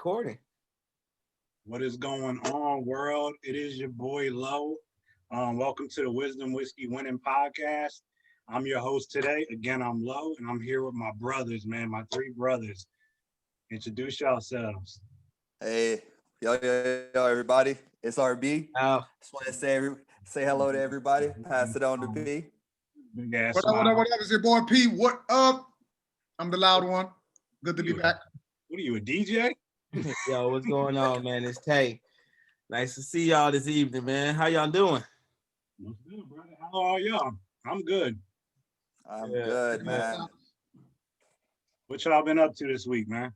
Recording. What is going on, world? It is your boy Low. Welcome to the Wisdom Whiskey Winning Podcast. I'm your host today. Again, I'm Low, and I'm here with my brothers, man, my three brothers. Introduce yourselves. Hey, yo, everybody. It's RB. Oh, Just want to say hello to everybody. Pass it on to P. Big ass What up, smile. what up? It's your boy P. What up? I'm the loud one. Good to be back. What are you, a DJ? yo, what's going on, man? It's Tay. Nice to see y'all this evening, man. How y'all doing? What's good, brother? How are y'all? I'm good. I'm Yeah. good, man. What y'all been up to this week, man?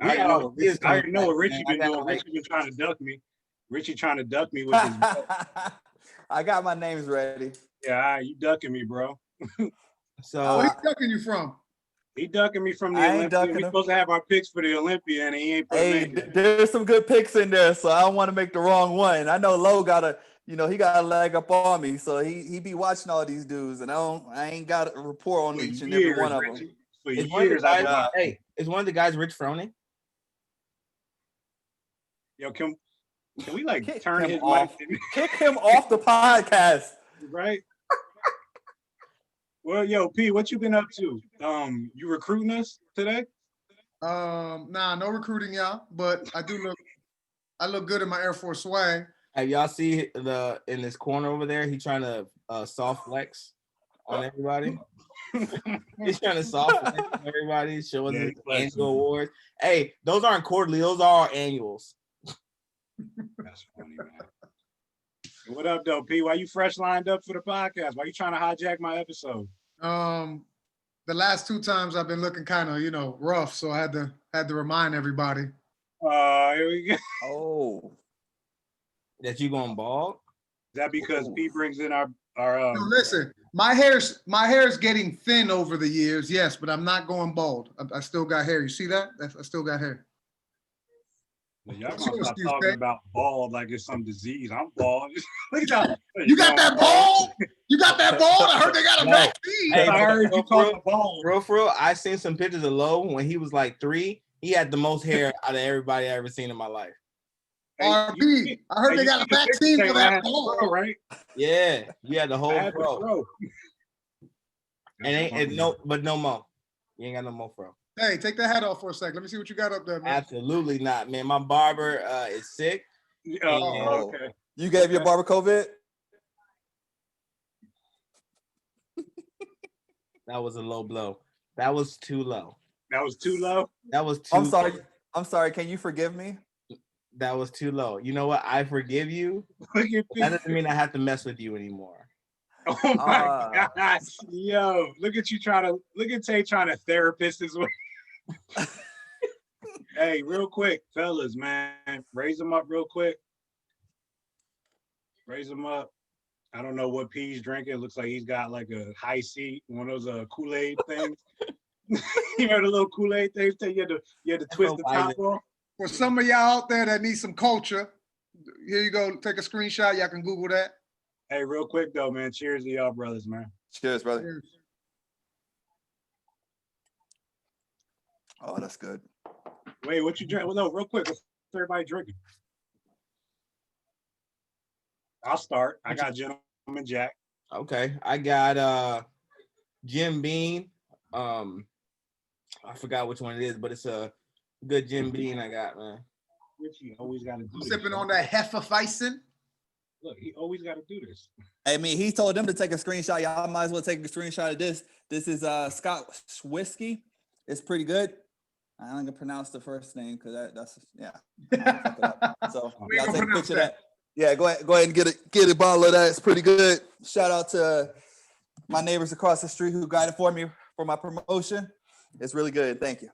We I got all the years already know what coming Richie back, man. been I doing. got, like- Richie been trying to duck me. Richie trying to duck me with his. I got my names ready. Yeah, all right, you ducking me, bro. Where So he ducking you from? He ducking me from the I ain't Olympia. ducking We him. supposed to have our picks for the Olympia, and he ain't put Hey, them in. there's some good picks in there, so I don't want to make the wrong one. I know Low he got a leg up on me, so he be watching all these dudes, and I ain't got a report on For each and years, every one of them. Richie. For is one of the years, I've guys, been hey, is one of the guys Rich Froning? yo, can we like Kick turn him his off. mic? Kick him off the podcast. Right? Well, yo, P, what you been up to? You recruiting us today? Nah, no recruiting, y'all. But I look good in my Air Force swag. Hey, y'all see in this corner over there? He trying to soft flex on everybody. He's trying to soft flex on everybody, showing Yeah, his he's flexing. annual awards. Hey, those aren't quarterly; those are our annuals. That's funny, man. What up, though, P? Why you fresh lined up for the podcast? Why you trying to hijack my episode? The last two times I've been looking kind of, rough, so I had to remind everybody. Here we go. Is Oh. That you going bald? that because P brings in our No, listen, my hair's getting thin over the years, yes, but I'm not going bald. I still got hair. You see that? I still got hair. y'all What's gonna your stop excuse, talking Tay? about bald like it's some disease. I'm bald. Look at y'all. You got that bald? You got that bald? I heard they got a No. vaccine. Hey, I heard you call for it bald. For real, I seen some pictures of Low when he was like 3. He had the most hair out of everybody I ever seen in my life. RB, I heard they got a vaccine for that bald. Bro, right? Yeah, you had the I whole had the fro. fro. And no more. You ain't got no more fro. Hey, take that hat off for a sec. Let me see what you got up there, man. Absolutely not, man. My barber is sick. Oh, okay. You gave your barber COVID? That was a low blow. That was too low. That was too low. That was too. I'm sorry. Can you forgive me? That was too low. You know what? I forgive you. Look at That doesn't mean I have to mess with you anymore. Oh my gosh. Yo, look at Tay trying to therapist his way. Hey, real quick, fellas, man. Raise them up real quick. Raise them up. I don't know what P's drinking. It looks like he's got like a high C, one of those Kool-Aid things. You know the little Kool-Aid things that you had to twist the top off. For some of y'all out there that need some culture, here you go. Take a screenshot. Y'all can Google that. Hey, real quick though, man. Cheers to y'all brothers, man. Cheers, brother. Oh, that's good. Wait, what you drink? Well, no, real quick. What's everybody drinking? I'll start. I got Gentleman Jack. Okay, I got Jim Beam. I forgot which one it is, but it's a good Jim Beam I got, man. Richie always got to do this. Sipping on that Hefeweizen. Look, he always got to do this. I mean, he told them to take a screenshot. Y'all might as well take a screenshot of this. This is Scotch whiskey. It's pretty good. I'm not gonna pronounce the first name because that's yeah. Fuck it up. So We ain't y'all gonna take a pronounce picture of that. Yeah, go ahead and get a bottle of that. It's pretty good. Shout out to my neighbors across the street who got it for me for my promotion. It's really good. Thank you.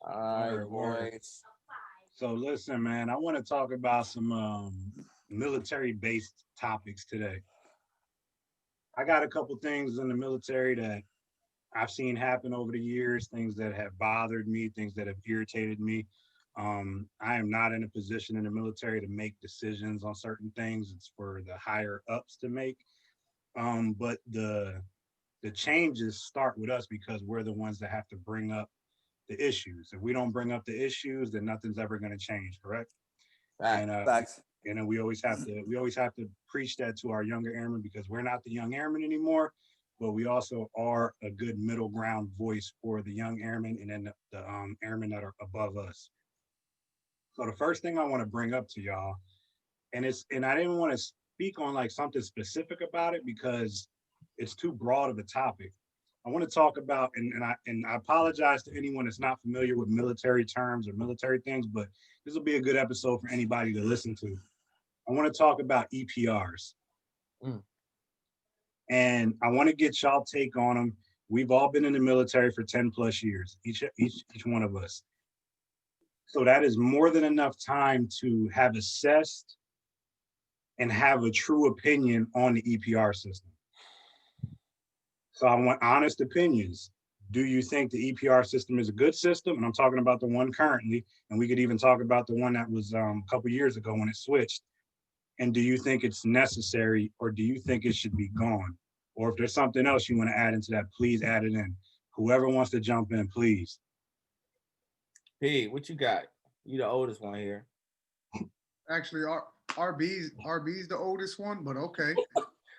All right, boys. So listen, man, I want to talk about some military-based topics today. I got a couple things in the military that I've seen happen over the years, things that have bothered me, things that have irritated me. I am not in a position in the military to make decisions on certain things. It's for the higher ups to make. But the changes start with us because we're the ones that have to bring up the issues. If we don't bring up the issues, then nothing's ever going to change. Correct? Fact. And Facts. and then we always have to preach that to our younger airmen, because we're not the young airmen anymore, but we also are a good middle ground voice for the young airmen and then the airmen that are above us. So the first thing I want to bring up to y'all, and I didn't want to speak on like something specific about it because it's too broad of a topic. I want to talk about, and I apologize to anyone that's not familiar with military terms or military things, but this will be a good episode for anybody to listen to. I want to talk about EPRs. And I want to get y'all take on them. We've all been in the military for 10 plus years, each one of us. So that is more than enough time to have assessed and have a true opinion on the EPR system. So I want honest opinions. Do you think the EPR system is a good system? And I'm talking about the one currently, and we could even talk about the one that was a couple years ago when it switched. And do you think it's necessary, or do you think it should be gone? Or if there's something else you want to add into that, please add it in. Whoever wants to jump in, please. P, what you got? You the oldest one here. Actually, RB's the oldest one, but okay.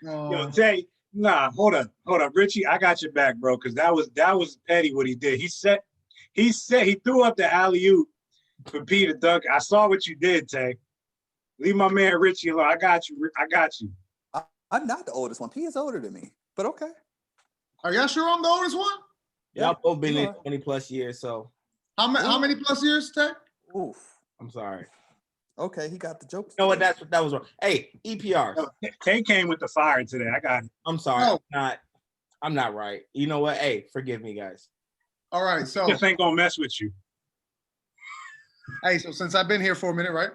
Yo, Tay, nah, hold up, Richie, I got your back, bro, because that was petty what he did. He threw up the alley-oop for P to dunk. I saw what you did, Tay. Leave my man Richie alone. I got you. I'm not the oldest one. P is older than me, but okay. Are y'all sure I'm the oldest one? Y'all both been in 20 plus years, so. How many plus years, Tech? Oof. I'm sorry. Okay, he got the joke. You know what? That was wrong. Hey, EPRs. No, Tay came with the fire today. I got it. I'm sorry. No. I'm not right. You know what? Hey, forgive me, guys. All right, so Just ain't gonna mess with you. hey, so since I've been here for a minute, right?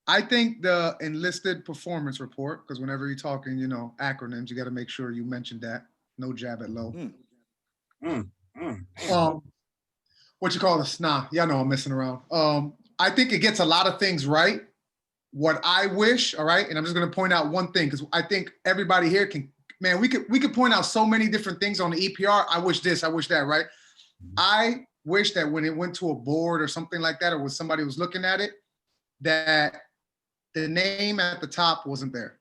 I think the enlisted performance report, because whenever you're talking, acronyms, you got to make sure you mention that. No jab at low. What you call this? Nah, y'all know I'm messing around. I think it gets a lot of things right. What I wish, all right, and I'm just gonna point out one thing, because I think everybody here can, man, we could point out so many different things on the EPR. I wish this, I wish that, right? I wish that when it went to a board or something like that, or when somebody was looking at it, that the name at the top wasn't there.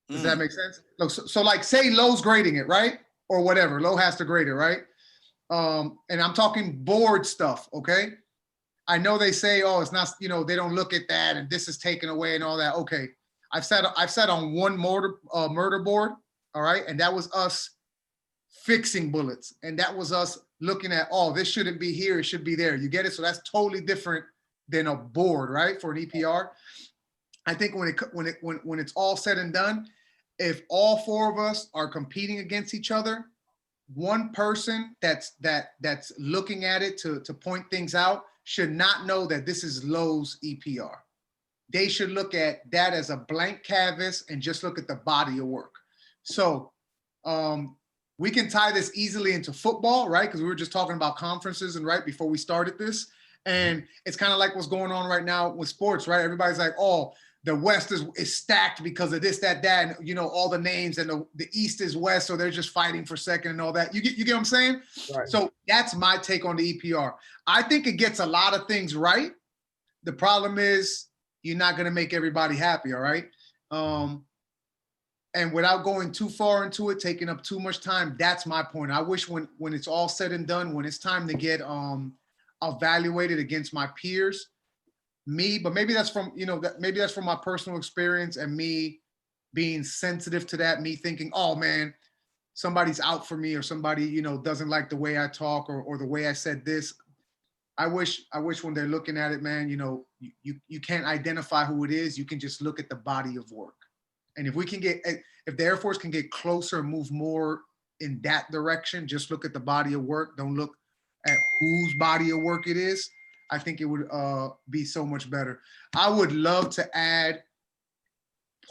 Does that make sense? So like say Lowe's grading it, right? Or whatever, Lowe has to grade it, right? And I'm talking board stuff, okay? I know they say, oh, it's not, they don't look at that and this is taken away and all that. Okay, I've sat on one murder board, all right? And that was us fixing bullets. And that was us looking at, oh, this shouldn't be here, it should be there. You get it? So that's totally different than a board, right? For an EPR. I think when it's all said and done, if all four of us are competing against each other, one person that's looking at it to point things out should not know that this is Lowe's EPR. They should look at that as a blank canvas and just look at the body of work. So we can tie this easily into football, right? Because we were just talking about conferences and right before we started this. And it's kind of like what's going on right now with sports, right? Everybody's like, oh, the West is stacked because of this, that, and all the names, and the East is West, so they're just fighting for second and all that. You get what I'm saying? Right. So that's my take on the EPR. I think it gets a lot of things right. The problem is you're not going to make everybody happy, all right? And without going too far into it, taking up too much time, that's my point. I wish when it's all said and done, when it's time to get evaluated against my peers, but maybe that's from maybe that's from my personal experience and me being sensitive to that, me thinking, oh man, somebody's out for me, or somebody doesn't like the way I talk or the way I said this. I wish when they're looking at it, man, you can't identify who it is. You can just look at the body of work. And if the Air Force can get closer and move more in that direction, just look at the body of work. Don't look at whose body of work it is. I think it would be so much better. I would love to add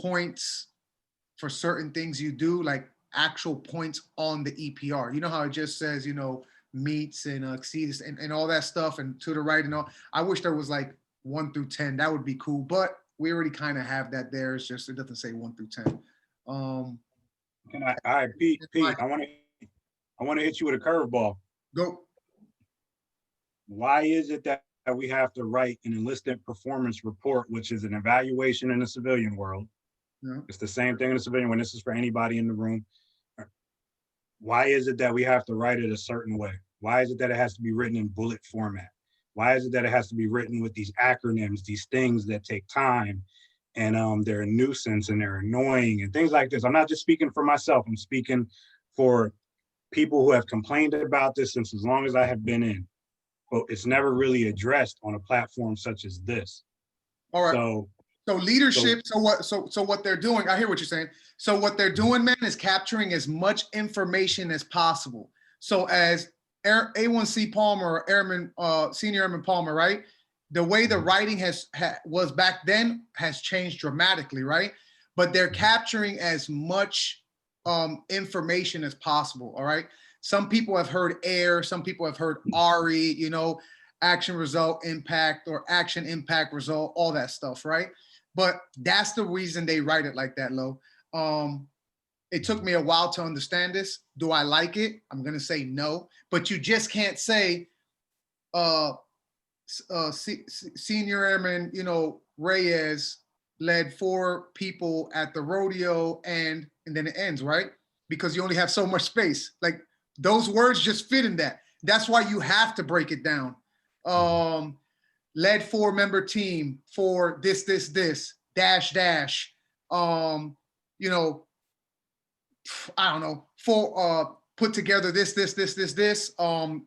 points for certain things you do, like actual points on the EPR. You know how it just says, meets and exceeds and all that stuff, and to the right and all. I wish there was like 1 through 10. That would be cool, but we already kind of have that there. It's just, it doesn't say 1 through 10. Pete, I want to hit you with a curveball. Go. why is it that we have to write an enlisted performance report, which is an evaluation in the civilian world? Yeah. It's the same thing in the civilian when this is for anybody in the room. Why is it that we have to write it a certain way? Why is it that it has to be written in bullet format? Why is it that it has to be written with these acronyms, these things that take time, and they're a nuisance and they're annoying and things like this? I'm not just speaking for myself. I'm speaking for people who have complained about this since as long as I have been in. But it's never really addressed on a platform such as this. All right. So leadership. So what they're doing, I hear what you're saying. So what they're doing, man, is capturing as much information as possible. So as A1C Palmer, Airman, Senior Airman Palmer, right? The way the writing was back then has changed dramatically, right? But they're capturing as much information as possible. All right. Some people have heard AIR, some people have heard RE, you know, action result impact or action impact result, all that stuff, right? But that's the reason they write it like that, Lo. It took me a while to understand this. Do I like it? I'm gonna say no, but you just can't say Senior Airman, you know, Reyes led 4 people at the rodeo and then it ends, right? Because you only have so much space. Like those words just fit in that. That's why you have to break it down. Led 4-member team for this, dash, you know, I don't know, for put together this, and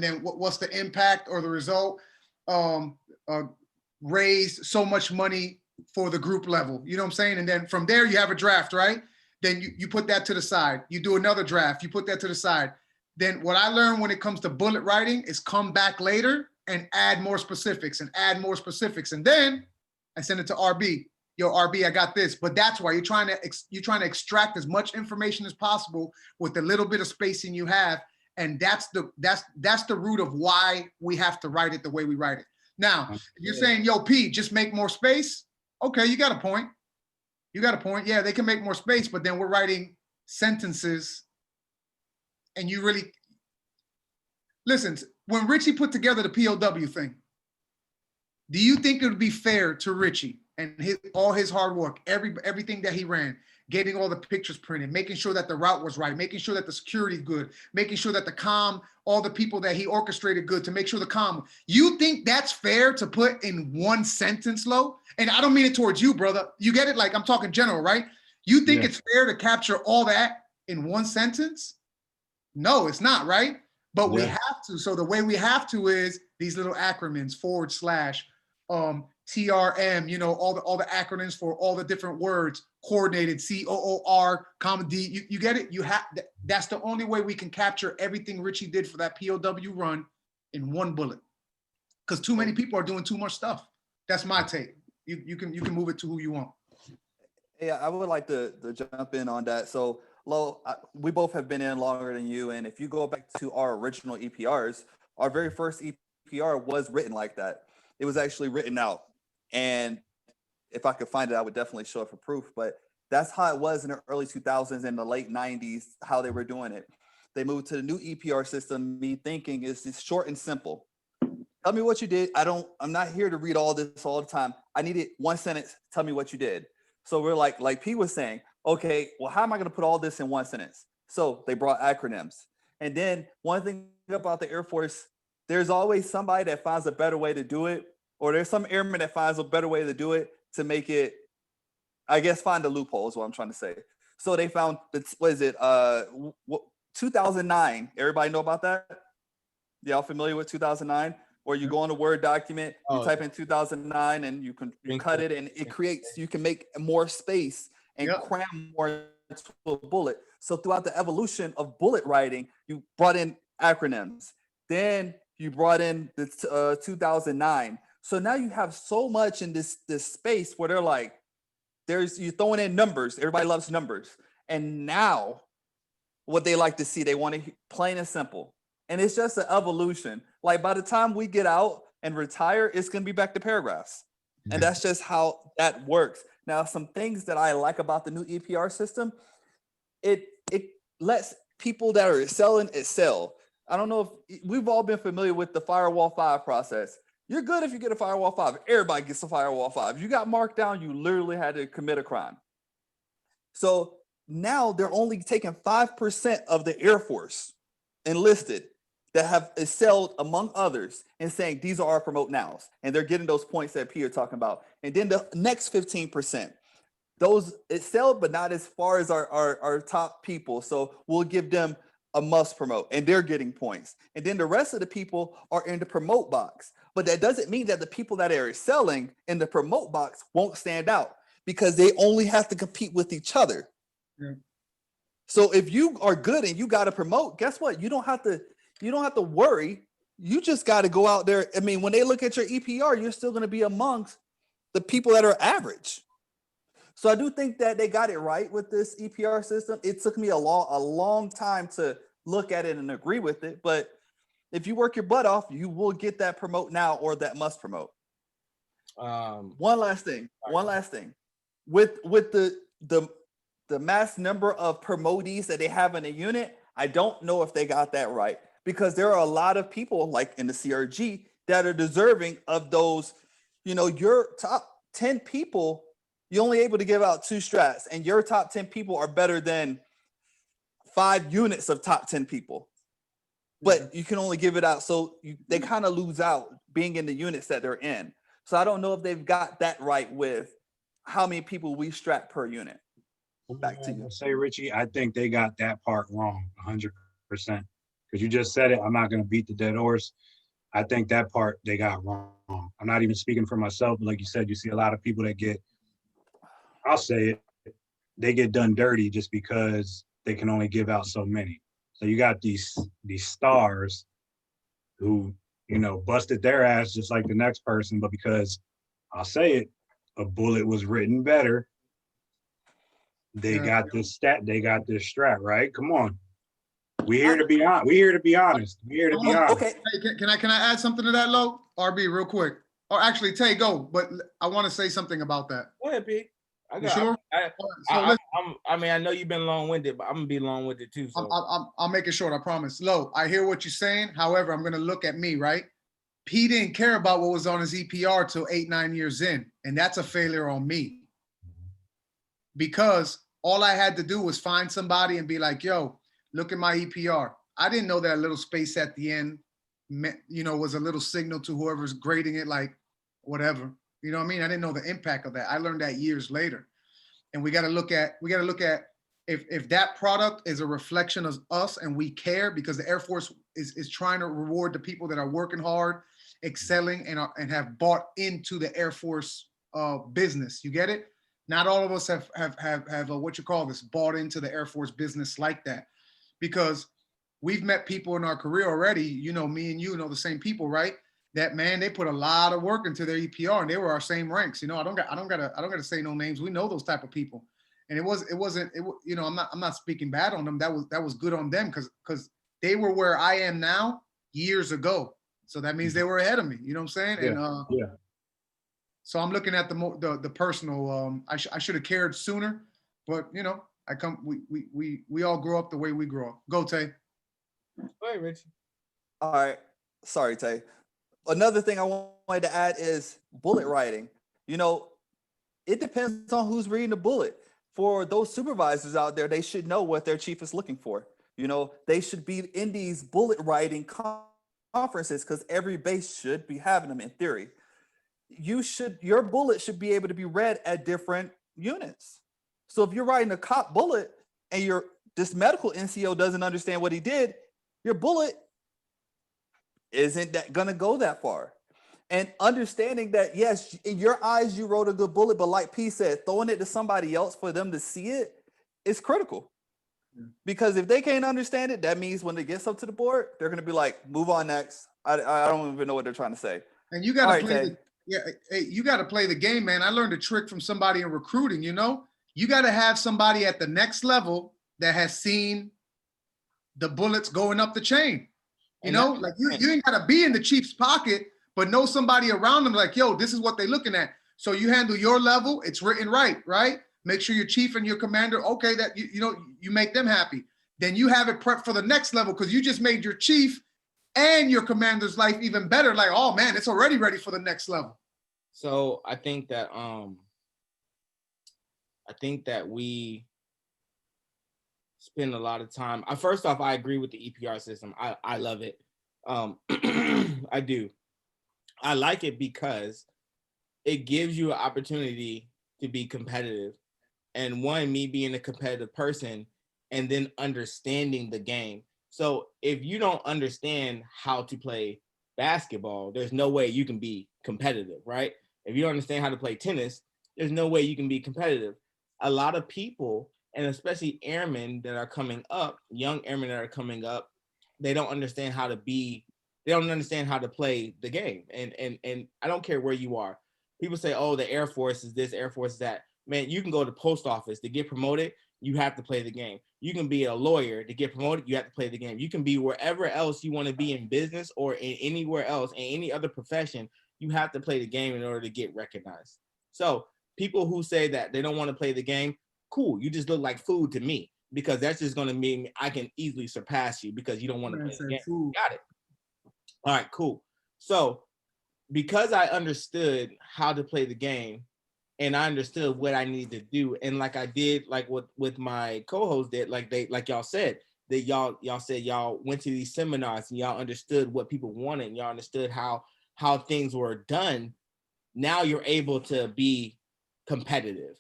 then what's the impact or the result? Raised so much money for the group level, you know what I'm saying? And then from there you have a draft, right? Then you put that to the side. You do another draft, you put that to the side. Then what I learned when it comes to bullet writing is come back later and add more specifics and add more specifics. And then I send it to RB. Yo, RB, I got this. But that's why you're trying to extract as much information as possible with the little bit of spacing you have. And that's the root of why we have to write it the way we write it. Now, if you're saying, yo, P, just make more space. Okay, you got a point. You got a point. Yeah, they can make more space, but then we're writing sentences. And you really, listen, when Richie put together the POW thing, do you think it would be fair to Richie and all his hard work, everything that he ran, getting all the pictures printed, making sure that the route was right, making sure that the security good, making sure that the comm, all the people that he orchestrated good to make sure the comm, you think that's fair to put in one sentence, Lo? And I don't mean it towards you, brother. You get it? Like I'm talking general, right? You think it's fair to capture all that in one sentence? No, it's not, right? But we have to. So the way we have to is these little acronyms, / TRM, you know, all the acronyms for all the different words, coordinated, COOR, comma D. You get it? You have that's the only way we can capture everything Richie did for that POW run in one bullet. Because too many people are doing too much stuff. That's my take. You can move it to who you want. Yeah, I would like to jump in on that. So, Lo, we both have been in longer than you, and if you go back to our original EPRs, our very first EPR was written like that. It was actually written out, and if I could find it, I would definitely show it for proof. But that's how it was in the early 2000s and the late 90s, how they were doing it. They moved to the new EPR system, me thinking it's short and simple. Tell me what you did. I'm not here to read all this all the time. I needed one sentence. Tell me what you did. So we're like P was saying, okay, well, how am I going to put all this in one sentence? So they brought acronyms. And then one thing about the Air Force, there's always somebody that finds a better way to do it, or there's some airman that finds a better way to do it to make it, I guess, find a loophole is what I'm trying to say. So they found, 2009. Everybody know about that? Y'all familiar with 2009? Or you go on a Word document, you type in 2009 and you can cut it and it creates, you can make more space and cram more into a bullet. So throughout the evolution of bullet writing, you brought in acronyms. Then you brought in the 2009. So now you have so much in this space where they're like, you're throwing in numbers. Everybody loves numbers. And now what they like to see, they want to plain and simple. And it's just an evolution. Like by the time we get out and retire, it's going to be back to paragraphs. And that's just how that works. Now, some things that I like about the new EPR system, it lets people that are selling excel. I don't know if we've all been familiar with the Firewall 5 process. You're good if you get a Firewall 5. Everybody gets a Firewall 5. You got marked down, you literally had to commit a crime. So now they're only taking 5% of the Air Force enlisted that have excelled among others and saying these are our promote nows. And they're getting those points that Peter talking about. And then the next 15%, those excelled, but not as far as our top people. So we'll give them a must promote and they're getting points. And then the rest of the people are in the promote box. But that doesn't mean that the people that are excelling in the promote box won't stand out because they only have to compete with each other. Yeah. So if you are good and you got to promote, guess what? You don't have to worry. You just got to go out there. I mean, when they look at your EPR, you're still going to be amongst the people that are average. So I do think that they got it right with this EPR system. It took me a long time to look at it and agree with it. But if you work your butt off, you will get that promote now or that must promote. One last thing. With the mass number of promotees that they have in a unit, I don't know if they got that right because there are a lot of people like in the CRG that are deserving of those, your top 10 people, you're only able to give out 2 strats and your top 10 people are better than 5 units of top 10 people, but you can only give it out. So they kind of lose out being in the units that they're in. So I don't know if they've got that right with how many people we strat per unit. Back to you. Say, Richie, I think they got that part wrong 100%. Because you just said it. I'm not going to beat the dead horse. I think that part they got wrong. I'm not even speaking for myself, but like you said, you see a lot of people that get, I'll say it, they get done dirty just because they can only give out so many. So you got these stars who, busted their ass just like the next person, but because I'll say it, a bullet was written better. They got this strat, right? Come on. We're here to be honest. We're here to be honest. Okay. Hey, can I add something to that, Lo? RB, real quick. Or actually, Tay, go. But I want to say something about that. Go ahead, P. You sure? I mean, I know you've been long-winded, but I'm gonna be long-winded too. So I'll make it short. I promise. Lo, I hear what you're saying. However, I'm gonna look at me, right? P didn't care about what was on his EPR till 8-9 years in, and that's a failure on me. Because all I had to do was find somebody and be like, yo, look at my EPR. I didn't know that little space at the end, was a little signal to whoever's grading it, like whatever. You know what I mean? I didn't know the impact of that. I learned that years later. And we got to look at if that product is a reflection of us and we care, because the Air Force is trying to reward the people that are working hard, excelling, and have bought into the Air Force business. You get it? Not all of us have what you call this, bought into the Air Force business like that, because we've met people in our career already. Me and you know the same people, right? That, man, they put a lot of work into their EPR, and they were our same ranks. I don't gotta say no names. We know those type of people, and it wasn't. I'm not speaking bad on them. That was good on them because they were where I am now years ago. So that means they were ahead of me. You know what I'm saying? Yeah. And so I'm looking at the personal. I should have cared sooner, but we all grow up the way we grow up. Go, Tay. go ahead, Richie. All right. Sorry, Tay. Another thing I wanted to add is bullet writing. It depends on who's reading the bullet. For those supervisors out there, they should know what their chief is looking for. They should be in these bullet writing conferences because every base should be having them in theory. Your bullet should be able to be read at different units. So if you're writing a cop bullet and this medical NCO doesn't understand what he did, your bullet isn't that gonna go that far. And understanding that, yes, in your eyes you wrote a good bullet, but like P said, throwing it to somebody else for them to see it is critical. Because if they can't understand it, that means when it gets up to the board, they're gonna be like, move on next. I don't even know what they're trying to say. And you gotta you gotta play the game, man. I learned a trick from somebody in recruiting. You gotta have somebody at the next level that has seen the bullets going up the chain. Like you ain't gotta be in the chief's pocket, but know somebody around them like, yo, this is what they're looking at. So you handle your level, it's written right? Make sure your chief and your commander, okay, that you make them happy. then you have it prepped for the next level because you just made your chief and your commander's life even better. Like, oh man, it's already ready for the next level. So I think that we spend a lot of time. First off, I agree with the EPR system. I love it. I do. I like it because it gives you an opportunity to be competitive. And one, me being a competitive person and then understanding the game. So if you don't understand how to play basketball, there's no way you can be competitive, right? If you don't understand how to play tennis, there's no way you can be competitive. A lot of people, and especially airmen that are coming up, young airmen that are coming up, they don't understand how to play the game. And I don't care where you are. People say, oh, the Air Force is this, Air Force is that. Man, you can go to the post office to get promoted. You have to play the game. You can be a lawyer to get promoted. You have to play the game. You can be wherever else you want to be in business or in anywhere else, in any other profession. You have to play the game in order to get recognized. So people who say that they don't want to play the game, cool. You just look like food to me because that's just going to mean I can easily surpass you because you don't want to play the game. Food. Got it. All right, cool. So because I understood how to play the game, and I understood what I needed to do. And like I did, like what with my co-host did, like y'all said, that y'all said y'all went to these seminars and y'all understood what people wanted and y'all understood how things were done. Now you're able to be competitive.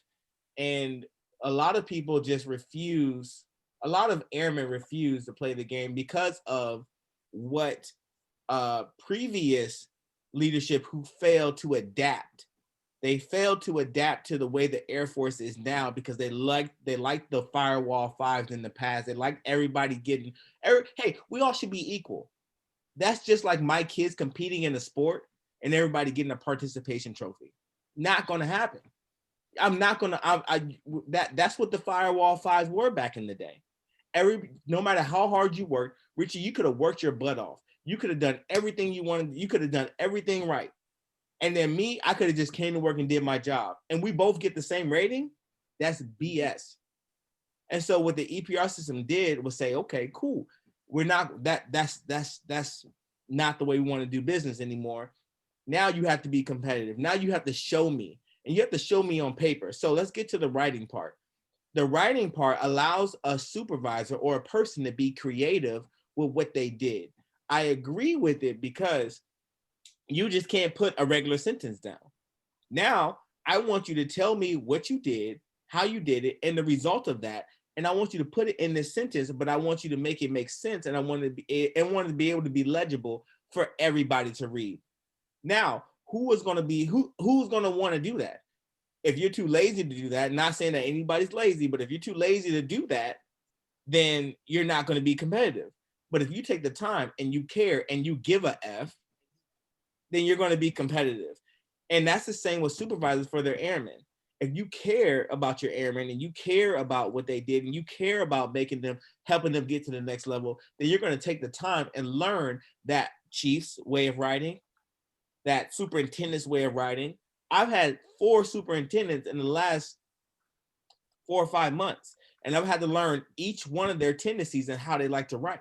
And a lot of people just refuse, a lot of airmen refuse to play the game because of what previous leadership who failed to adapt. They failed to adapt to the way the Air Force is now because they liked the firewall fives in the past. They liked everybody getting, hey, we all should be equal. That's just like my kids competing in a sport and everybody getting a participation trophy. Not going to happen. I'm not going to, that's what the firewall fives were back in the day. No matter how hard you worked, Richie, you could have worked your butt off. You could have done everything you wanted. You could have done everything right. And then me, I could have just came to work and did my job. And we both get the same rating. That's BS. And so what the EPR system did was say, okay, cool. We're not, that's not the way we want to do business anymore. Now you have to be competitive. Now you have to show me. And you have to show me on paper. So let's get to the writing part. The writing part allows a supervisor or a person to be creative with what they did. I agree with it because you just can't put a regular sentence down. Now, I want you to tell me what you did, how you did it, and the result of that. And I want you to put it in this sentence, but I want you to make it make sense. And I want to be able to be legible for everybody to read. Now, who's going to want to do that? If you're too lazy to do that, not saying that anybody's lazy, but if you're too lazy to do that, then you're not going to be competitive. But if you take the time and you care and you give a F, then you're going to be competitive. And that's the same with supervisors for their airmen. If you care about your airmen and you care about what they did and you care about helping them get to the next level, then you're going to take the time and learn that chief's way of writing, that superintendent's way of writing. I've had 4 superintendents in the last 4 or 5 months, and I've had to learn each one of their tendencies and how they like to write.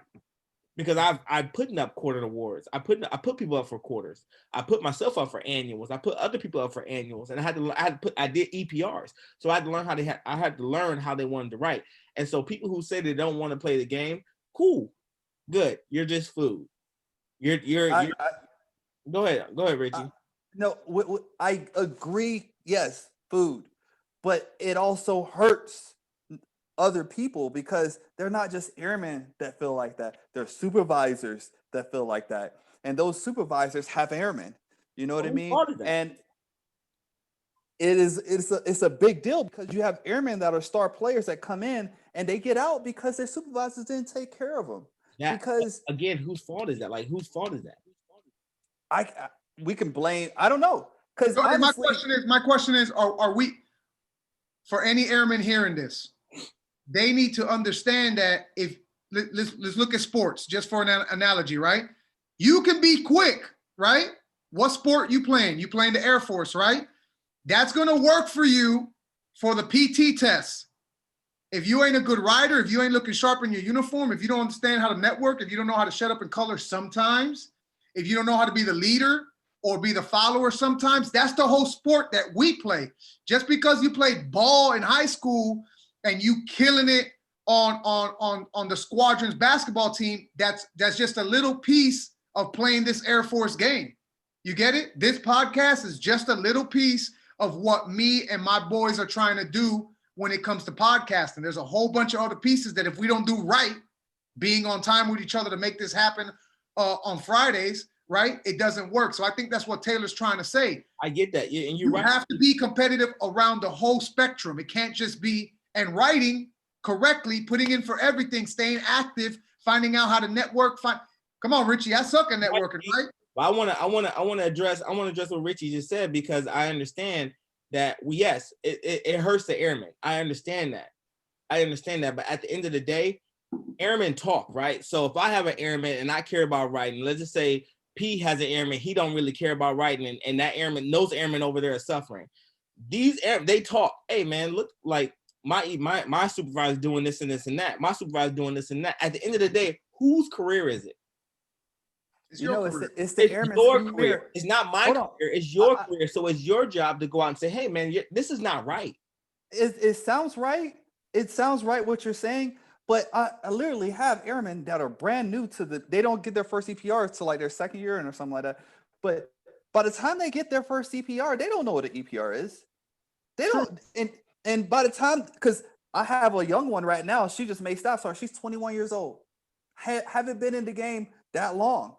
Because I'm putting up quarter awards. I put people up for quarters. I put myself up for annuals. I put other people up for annuals, and I did EPRs. So I had to learn how they wanted to write. And so people who say they don't want to play the game, cool, good. You're just food. Go ahead, Richie. No, I agree. Yes, food, but it also hurts other people because they're not just airmen that feel like that. They're supervisors that feel like that. And those supervisors have airmen. You know what I mean? And it's a big deal because you have airmen that are star players that come in and they get out because their supervisors didn't take care of them. Because again, whose fault is that? Like, whose fault is that? We can blame, I don't know. Because my question is, are we, for any airmen hearing this, they need to understand that let's look at sports just for an analogy, right? You can be quick, right? What sport you playing? You playing the Air Force, right? That's going to work for you for the PT test. If you ain't a good rider, if you ain't looking sharp in your uniform, if you don't understand how to network, if you don't know how to shut up and color sometimes, if you don't know how to be the leader or be the follower sometimes, that's the whole sport that we play. Just because you played ball in high school and you killing it on the squadron's basketball team, that's just a little piece of playing this Air Force game. You get it? This podcast is just a little piece of what me and my boys are trying to do when it comes to podcasting. There's a whole bunch of other pieces that if we don't do right, being on time with each other to make this happen on Fridays, right? It doesn't work. So I think that's what Taylor's trying to say. I get that. Yeah, and You right. have to be competitive around the whole spectrum. It can't just be, and writing correctly, putting in for everything, staying active, finding out how to network. Come on, Richie, I suck at networking, right? But I want to address what Richie just said, because I understand that yes, it hurts the airmen. I understand that. But at the end of the day, airmen talk, right? So if I have an airman and I care about writing, let's just say P has an airman, he don't really care about writing, and that airman, those airmen over there are suffering. They talk. Hey man, look, like my supervisor doing this and this and that. My supervisor doing this and that. At the end of the day, whose career is it? It's your it's the airman's career. It's not my career. It's your career. So it's your job to go out and say, hey, man, this is not right. It sounds right. It sounds right what you're saying. But I literally have airmen that are brand new they don't get their first EPR till like their second year or something like that. But by the time they get their first EPR, they don't know what an EPR is. They don't. And by the time, because I have a young one right now, she just made staff sergeant. She's 21 years old. Haven't been in the game that long.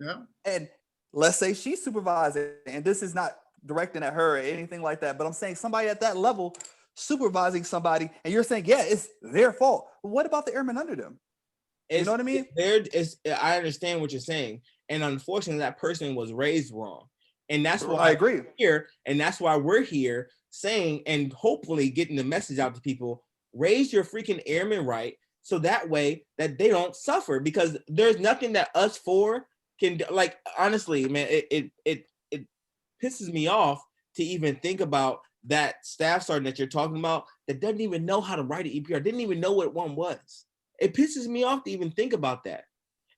Yeah. And let's say she's supervising, and this is not directing at her or anything like that, but I'm saying somebody at that level supervising somebody, and you're saying, yeah, it's their fault. But what about the airmen under them? You know what I mean? I understand what you're saying. And unfortunately, that person was raised wrong. And that's why I agree. And that's why we're here saying, and hopefully getting the message out to people, raise your freaking airmen right, so that way that they don't suffer, because there's nothing that us four can do. Like, honestly, man, it pisses me off to even think about that staff sergeant that you're talking about that doesn't even know how to write an EPR, didn't even know what one was. It pisses me off to even think about that.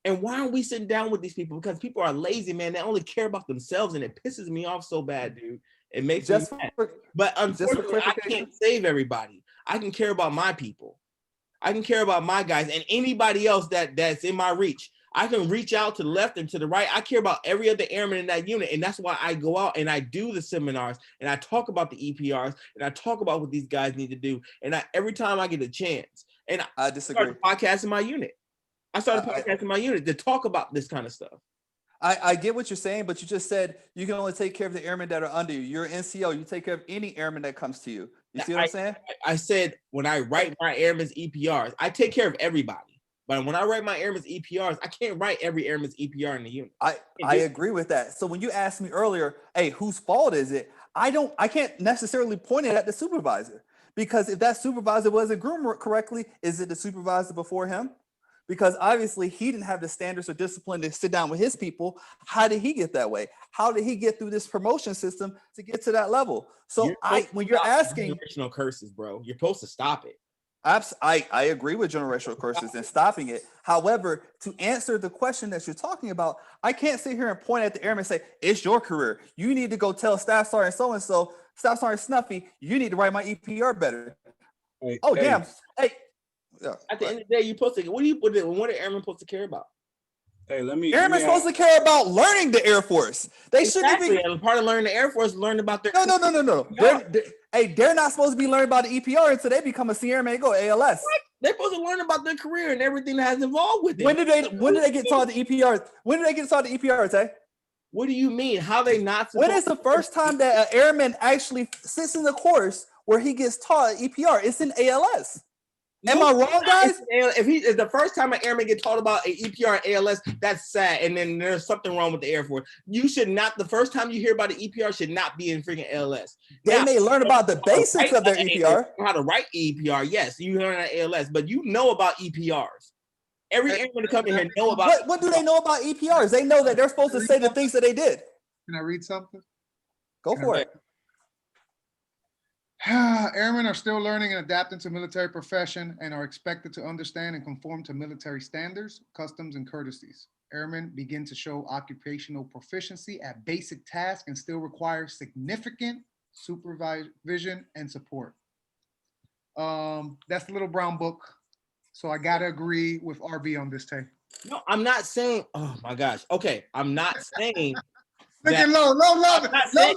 And why aren't we sitting down with these people? Because people are lazy, man. They only care about themselves, and it pisses me off so bad, dude. It makes me mad. But unfortunately, I can't save everybody. I can care about my people. I can care about my guys and anybody else that's in my reach. I can reach out to the left and to the right. I care about every other airman in that unit. And that's why I go out and I do the seminars and I talk about the EPRs and I talk about what these guys need to do. And every time I get a chance, and I disagree. Started podcasting my unit. I started podcasting my unit to talk about this kind of stuff. I get what you're saying, but you just said you can only take care of the airmen that are under you. You're an NCO. You take care of any airman that comes to you. You see what I'm saying? I said when I write my airmen's EPRs, I take care of everybody. But when I write my airmen's EPRs, I can't write every airmen's EPR in the unit. I agree with that. So when you asked me earlier, hey, whose fault is it? I can't necessarily point it at the supervisor, because if that supervisor wasn't groomed correctly, is it the supervisor before him? Because obviously he didn't have the standards or discipline to sit down with his people. How did he get that way? How did he get through this promotion system to get to that level? So when you're asking generational curses, bro, you're supposed to stop it. I agree with generational curses and stopping it. However, to answer the question that you're talking about, I can't sit here and point at the airman and say, it's your career. You need to go tell Staff Sergeant so-and-so, Staff Sergeant Snuffy, you need to write my EPR better. Damn. Hey. Yeah. At the end of the day, you're supposed to, what are airmen supposed to care about? Hey, airmen supposed to care about learning the Air Force. They shouldn't be. And part of learning the Air Force, learn about their. No. They're not supposed to be learning about the EPR until they become a senior airman and go ALS. What? They're supposed to learn about their career and everything that has involved with it. When did they get taught the EPR? When did they get taught the EPR, Tay? What do you mean? How they not? When is the first time that an airman actually sits in the course where he gets taught EPR? It's in ALS. Am I wrong, guys? If the first time an airman gets taught about an EPR and ALS, that's sad. And then there's something wrong with the Air Force. You should not, the first time you hear about the EPR should not be in freaking ALS. They may learn about the basics of their EPR. How to write EPR, yes. You learn at ALS, but you know about EPRs. Every airman to come in here know about. What do they know about EPRs? They know that they're supposed to say the things that they did. Can I read something? Go for it. Airmen are still learning and adapting to military profession and are expected to understand and conform to military standards, customs, and courtesies. Airmen begin to show occupational proficiency at basic tasks and still require significant supervision and support. That's the little brown book. So I gotta agree with RB on this, Tay. No, I'm not saying. Oh my gosh. Okay, I'm not saying Look that. at Low. I'm not saying.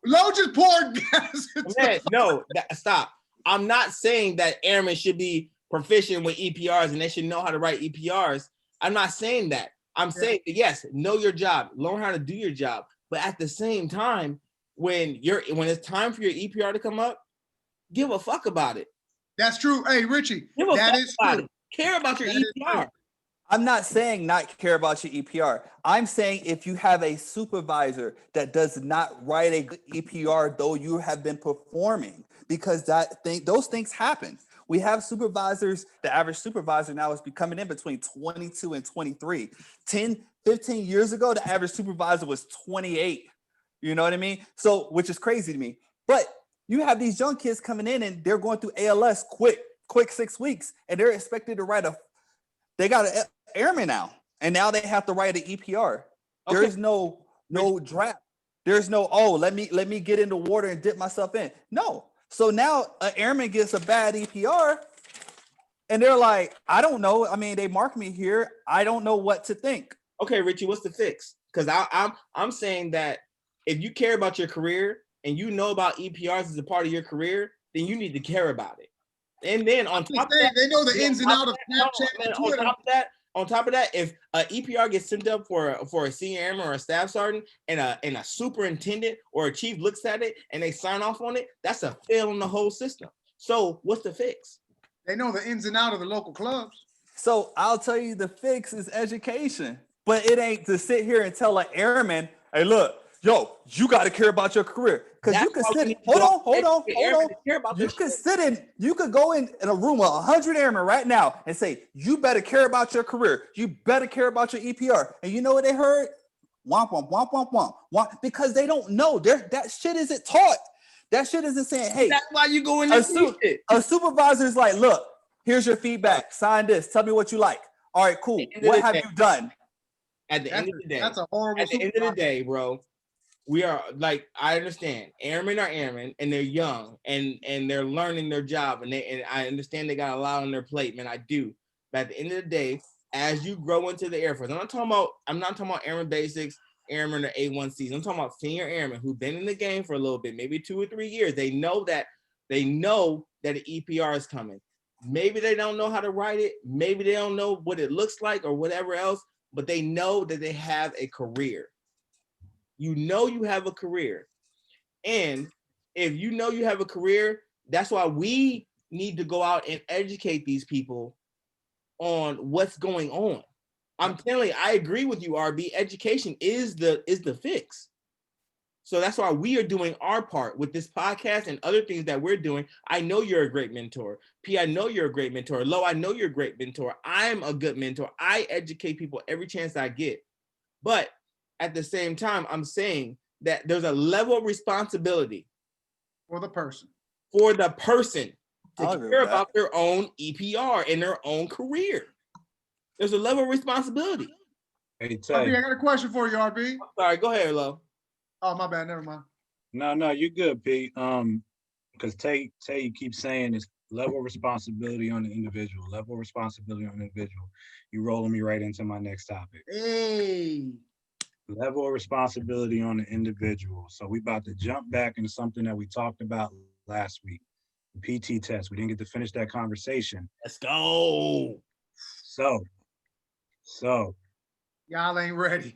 Low just poured gas. Man, no, stop. I'm not saying that airmen should be proficient with EPRs and they should know how to write EPRs. I'm not saying that. I'm saying that, yes, know your job, learn how to do your job. But at the same time, when it's time for your EPR to come up, give a fuck about it. That's true. Hey, Richie, Give a that fuck is about true. it. Care about your That is EPR. true. I'm not saying not care about your EPR. I'm saying if you have a supervisor that does not write a good EPR, though you have been performing, because those things happen. We have supervisors, the average supervisor now is coming in between 22 and 23. 10, 15 years ago, the average supervisor was 28. You know what I mean? So, which is crazy to me. But you have these young kids coming in and they're going through ALS quick 6 weeks, and they're expected to write they got an airman now, and now they have to write an EPR. Okay. There's no draft. There's no, let me get in the water and dip myself in. No. So now an airman gets a bad EPR, and they're like, I don't know. I mean, they mark me here. I don't know what to think. Okay, Richie, what's the fix? Because I'm saying that if you care about your career and you know about EPRs as a part of your career, then you need to care about it. And then on top of that, they know the ins and outs of Snapchat and Twitter. On top of that, if an EPR gets sent up for a senior airman or a staff sergeant, and a superintendent or a chief looks at it and they sign off on it, that's a fail in the whole system. So what's the fix? They know the ins and outs of the local clubs. So I'll tell you, the fix is education, but it ain't to sit here and tell an airman, hey, look, yo, you got to care about your career. Because you can sit, hold on. You could go in a room of 100 airmen right now and say, you better care about your career. You better care about your EPR. And you know what they heard? Womp, womp, womp, womp, womp, womp. Because they don't know. That shit isn't taught. That shit isn't saying, hey. That's why you go in and shit. A supervisor is like, look, here's your feedback. Sign this. Tell me what you like. All right, cool. What have you done? At the end of the day, that's a horrible. At the end of the day, bro, we are like, I understand airmen are airmen and they're young and they're learning their job and I understand they got a lot on their plate, man. I do. But at the end of the day, as you grow into the Air Force, I'm not talking about airman basics, airmen or A1Cs. I'm talking about senior airmen who've been in the game for a little bit, maybe 2 or 3 years. They know that an EPR is coming. Maybe they don't know how to write it. Maybe they don't know what it looks like or whatever else, but they know that they have a career. You know you have a career. And if you know you have a career, that's why we need to go out and educate these people on what's going on. I'm telling you, I agree with you, RB. Education is the fix. So that's why we are doing our part with this podcast and other things that we're doing. I know you're a great mentor. P, I know you're a great mentor. Lo, I know you're a great mentor. I'm a good mentor. I educate people every chance I get. But at the same time, I'm saying that there's a level of responsibility for the person to care about their own EPR and their own career. There's a level of responsibility. Hey, RB, I got a question for you, RB. Sorry, go ahead, Lo. Oh, my bad. Never mind. No, you're good, Pete. Because Tay, you keep saying it's level of responsibility on the individual. Level of responsibility on the individual. You rolling me right into my next topic. Hey. Level of responsibility on the individual. So we about to jump back into something that we talked about last week. The PT test. We didn't get to finish that conversation. Let's go. So. Y'all ain't ready.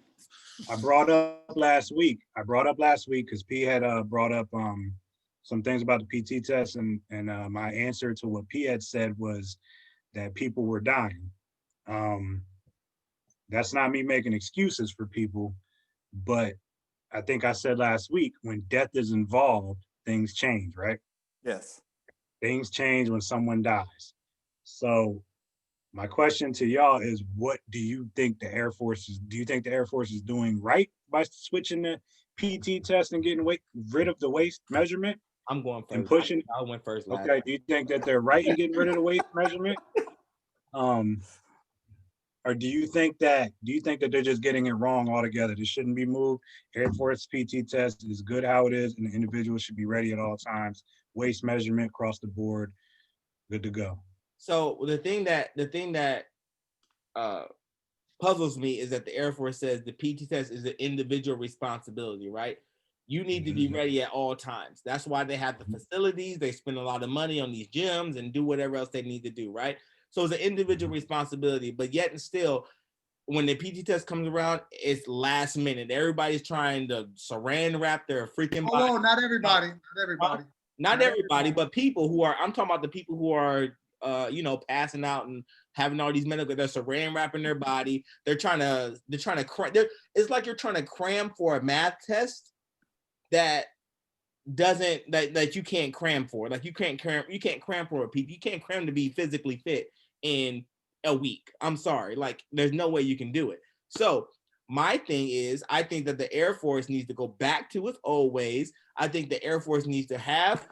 I brought up last week because P had brought up some things about the PT test, and my answer to what P had said was that people were dying. That's not me making excuses for people, but I think I said last week, when death is involved, things change, right? Yes. Things change when someone dies. So my question to y'all is, what do you think the Air Force is doing right by switching the PT test and getting rid of the waste measurement? I'm going first. and pushing. I went first last. Okay. Do you think that they're right in getting rid of the waist measurement? Or do you think that they're just getting it wrong altogether? This shouldn't be moved. Air Force PT test is good how it is, and the individual should be ready at all times. Waist measurement across the board, good to go. So the thing that puzzles me is that the Air Force says the PT test is an individual responsibility, right? You need to be ready at all times. That's why they have the facilities. They spend a lot of money on these gyms and do whatever else they need to do, right? So it's an individual responsibility, but yet and still, when the PT test comes around, it's last minute. Everybody's trying to saran wrap their freaking body. Oh, not everybody. Not everybody, but people who are, I'm talking about the people who are, passing out and having all these medical, they're saran wrapping their body. They're trying to cram. It's like you're trying to cram for a math test that you can't cram for. Like you can't cram for a PT. You can't cram to be physically fit in a week. I'm sorry. Like there's no way you can do it. So my thing is, I think that the Air Force needs to go back to its old ways. I think the Air Force needs to have,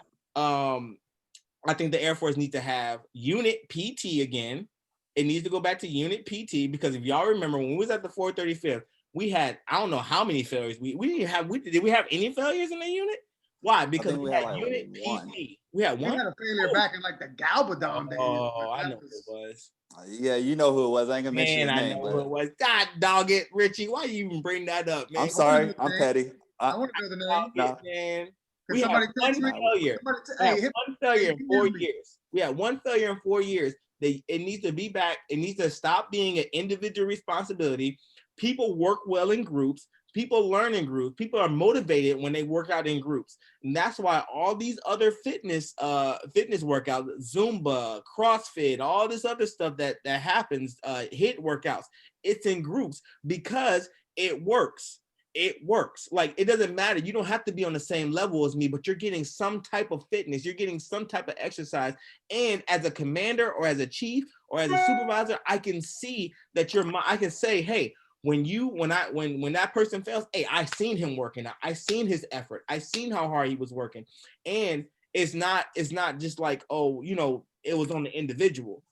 unit PT again. It needs to go back to unit PT because if y'all remember when we was at the 435th, we had, I don't know how many failures. Did we have any failures in the unit? Why? Because we had like unit PT. We had one. We had a failure back in like the Galvadon days. Oh, I know who it was. Yeah, you know who it was. I ain't gonna mention his name. I know who it was. God dog it, Richie. Why you even bring that up, man? I'm sorry. I'm petty. I want to know the name. No. Man. We had one failure. One failure in 4 years. We had one failure in 4 years. It needs to be back. It needs to stop being an individual responsibility. People work well in groups. People learn in groups. People are motivated when they work out in groups. And that's why all these other fitness workouts, Zumba, CrossFit, all this other stuff that happens, HIIT workouts, it's in groups because it works. It works. Like it doesn't matter. You don't have to be on the same level as me, but you're getting some type of fitness. You're getting some type of exercise. And as a commander or as a chief or as a supervisor, I can see that I can say, hey, when that person fails, hey, I seen him working out. I seen his effort. I seen how hard he was working. And it's not just like, oh, it was on the individual.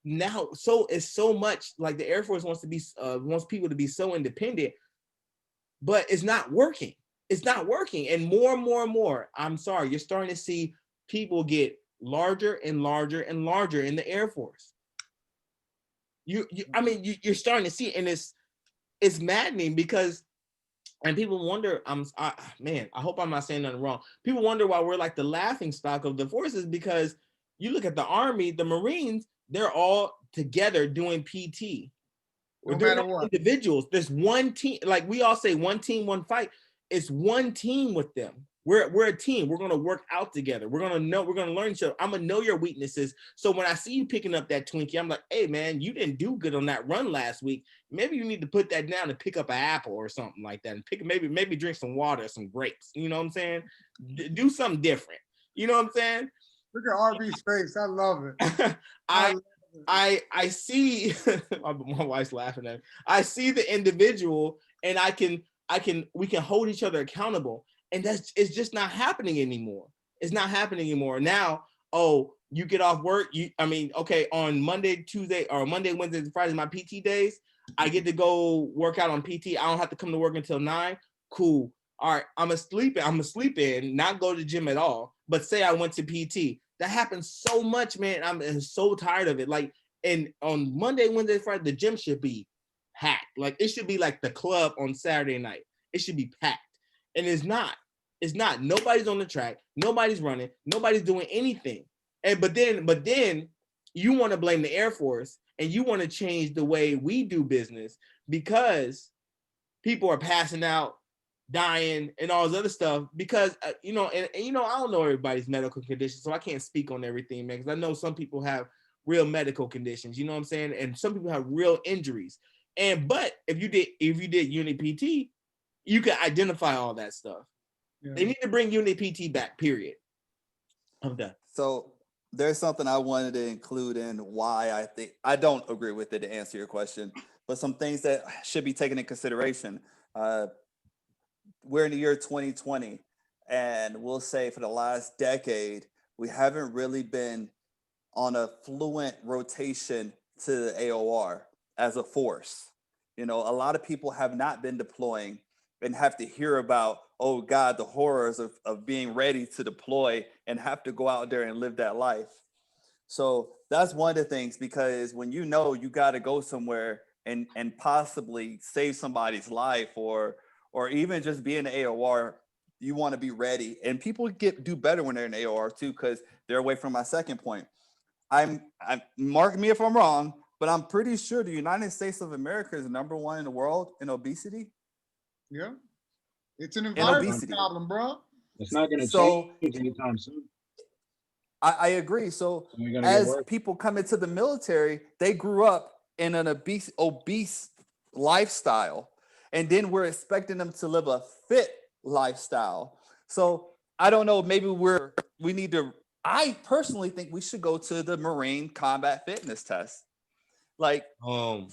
Now, so it's so much like the Air Force wants people to be so independent, but it's not working. It's not working. And more, I'm sorry, you're starting to see people get larger and larger and larger in the Air Force. You're starting to see it, and it's maddening because, and people wonder, I hope I'm not saying nothing wrong. People wonder why we're like the laughing stock of the forces because you look at the Army, the Marines, they're all together doing PT. No matter what. Individuals, there's one team, like we all say one team, one fight. It's one team with them. We're a team. We're going to work out together. We're going to learn each other. I'm going to know your weaknesses. So when I see you picking up that Twinkie, I'm like, hey man, you didn't do good on that run last week. Maybe you need to put that down and pick up an apple or something like that. And maybe drink some water, some grapes. You know what I'm saying? Do something different. You know what I'm saying? Look at RB's face. I love it. I see my wife's laughing at me. I see the individual and we can hold each other accountable. And it's just not happening anymore. It's not happening anymore. Now, you get off work. On Monday, Tuesday, or Monday, Wednesday, and Friday, my PT days, I get to go work out on PT. I don't have to come to work until 9. Cool. All right. I'm asleep in, not go to the gym at all. But say I went to PT. That happens so much, man. I'm so tired of it. Like, and on Monday, Wednesday, Friday, the gym should be packed. Like it should be like the club on Saturday night. It should be packed. And it's not. Nobody's on the track. Nobody's running. Nobody's doing anything. But then you want to blame the Air Force and you want to change the way we do business because people are passing out, dying, and all this other stuff. Because I don't know everybody's medical conditions, so I can't speak on everything, man. Because I know some people have real medical conditions. You know what I'm saying? And some people have real injuries. But if you did unit PT, you can identify all that stuff. Yeah. They need to bring unit PT back, period. I'm done. So there's something I wanted to include in why I think I don't agree with it to answer your question, but some things that should be taken in consideration. We're in the year 2020. and we'll say for the last decade, we haven't really been on a fluent rotation to the AOR as a force. You know, a lot of people have not been deploying and have to hear about, oh God, the horrors of being ready to deploy and have to go out there and live that life. So that's one of the things, because when you know you got to go somewhere and possibly save somebody's life or even just be in the AOR, you want to be ready. And people do better when they're in AOR too, because they're away from my second point. I'm mark me if I'm wrong, but I'm pretty sure the United States of America is number one in the world in obesity. Yeah. It's an And environment obesity. problem, bro. It's not going to So change anytime soon. I agree. So We're gonna get as worse. people come into the military, they grew up in an obese lifestyle, and then we're expecting them to live a fit lifestyle. So I don't know. Maybe we need to. I personally think we should go to the Marine Combat Fitness Test. Like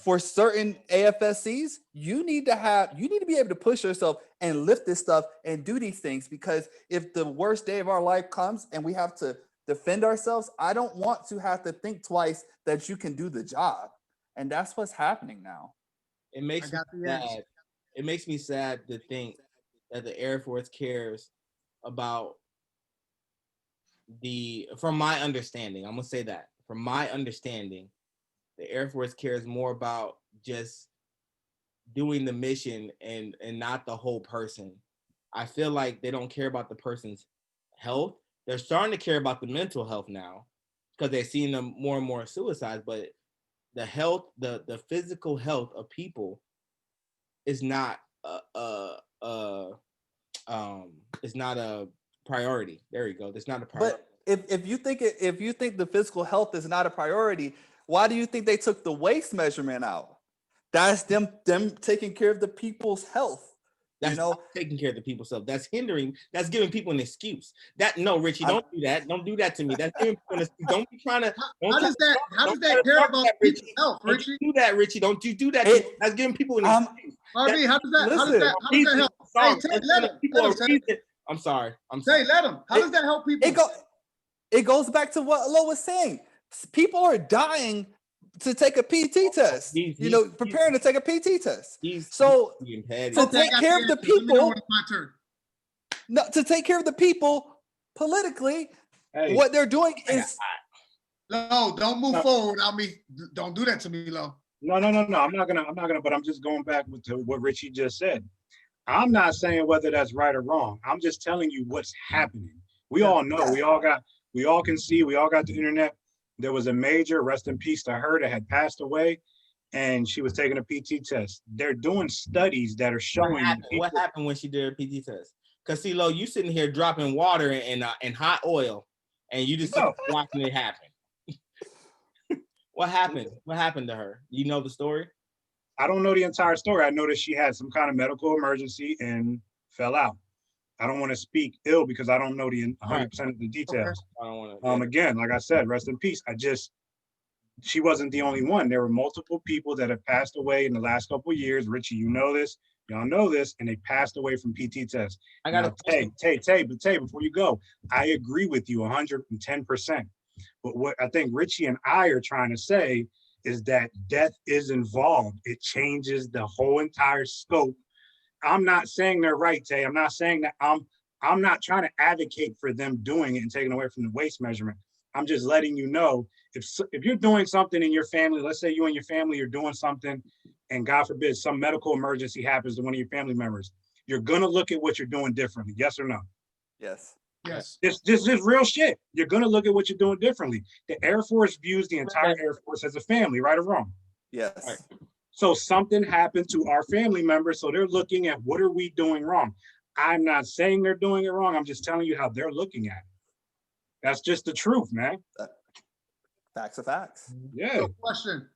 for certain AFSCs, you need to be able to push yourself and lift this stuff and do these things, because if the worst day of our life comes and we have to defend ourselves, I don't want to have to think twice that you can do the job. And that's what's happening now. It makes me sad. It makes me sad to think that the Air Force cares about from my understanding, I'm gonna say that, from my understanding, the Air Force cares more about just doing the mission and not the whole person. I feel like they don't care about the person's health. They're starting to care about the mental health now because they're seeing them more and more suicides, but the health, the physical health of people is not it's not a priority. There you go. It's not a priority. But if you think the physical health is not a priority, why do you think they took the waist measurement out? That's them taking care of the people's health. That's not taking care of the people's health. That's hindering. That's giving people an excuse. No, Richie, don't do that. Don't do that to me. That's giving people an excuse. Don't be trying to. How does that care about people's health, Richie? Don't do that, Richie. Don't you do that? To me. That's giving people an excuse. RB, how does that help? Sorry, Hey, Tay, let him. I'm sorry. Tay, let him. How does that help people? It goes back to what Lo was saying. People are dying to take a PT test. Preparing to take a PT test. So to take care of the people, to take care of the people politically, what they're doing is. Lo, don't move forward without me. Don't do that to me, Lo. No. I'm not gonna. But I'm just going back to what Richie just said. I'm not saying whether that's right or wrong. I'm just telling you what's happening. We all know. We all can see. We all got the internet. There was a major, rest in peace to her, that had passed away, and she was taking a PT test. They're doing studies that are showing. What happened when she did her PT test? Because see, Lo, you sitting here dropping water and hot oil, and you just watching it happen. What happened? What happened to her? You know the story? I don't know the entire story. I know that she had some kind of medical emergency and fell out. I don't want to speak ill because I don't know the 100% of the details. I don't want to. Again, like I said, rest in peace. She wasn't the only one. There were multiple people that have passed away in the last couple of years. Richie, you know this. Y'all know this, and they passed away from PT tests. I got Tay, before you go, I agree with you 110%. But what I think Richie and I are trying to say is that death is involved. It changes the whole entire scope. I'm not saying they're right, Tay. I'm not saying that. I'm not trying to advocate for them doing it and taking away from the waist measurement. I'm just letting you know, if you're doing something in your family, let's say you and your family are doing something, and God forbid some medical emergency happens to one of your family members, you're gonna look at what you're doing differently. Yes or no? Yes. Yes. This is real shit. You're gonna look at what you're doing differently. The Air Force views the entire Air Force as a family, right or wrong? Yes. Right. So something happened to our family members, so they're looking at what are we doing wrong. I'm not saying they're doing it wrong. I'm just telling you how they're looking at it. That's just the truth, man. Facts are facts. Yeah. So question.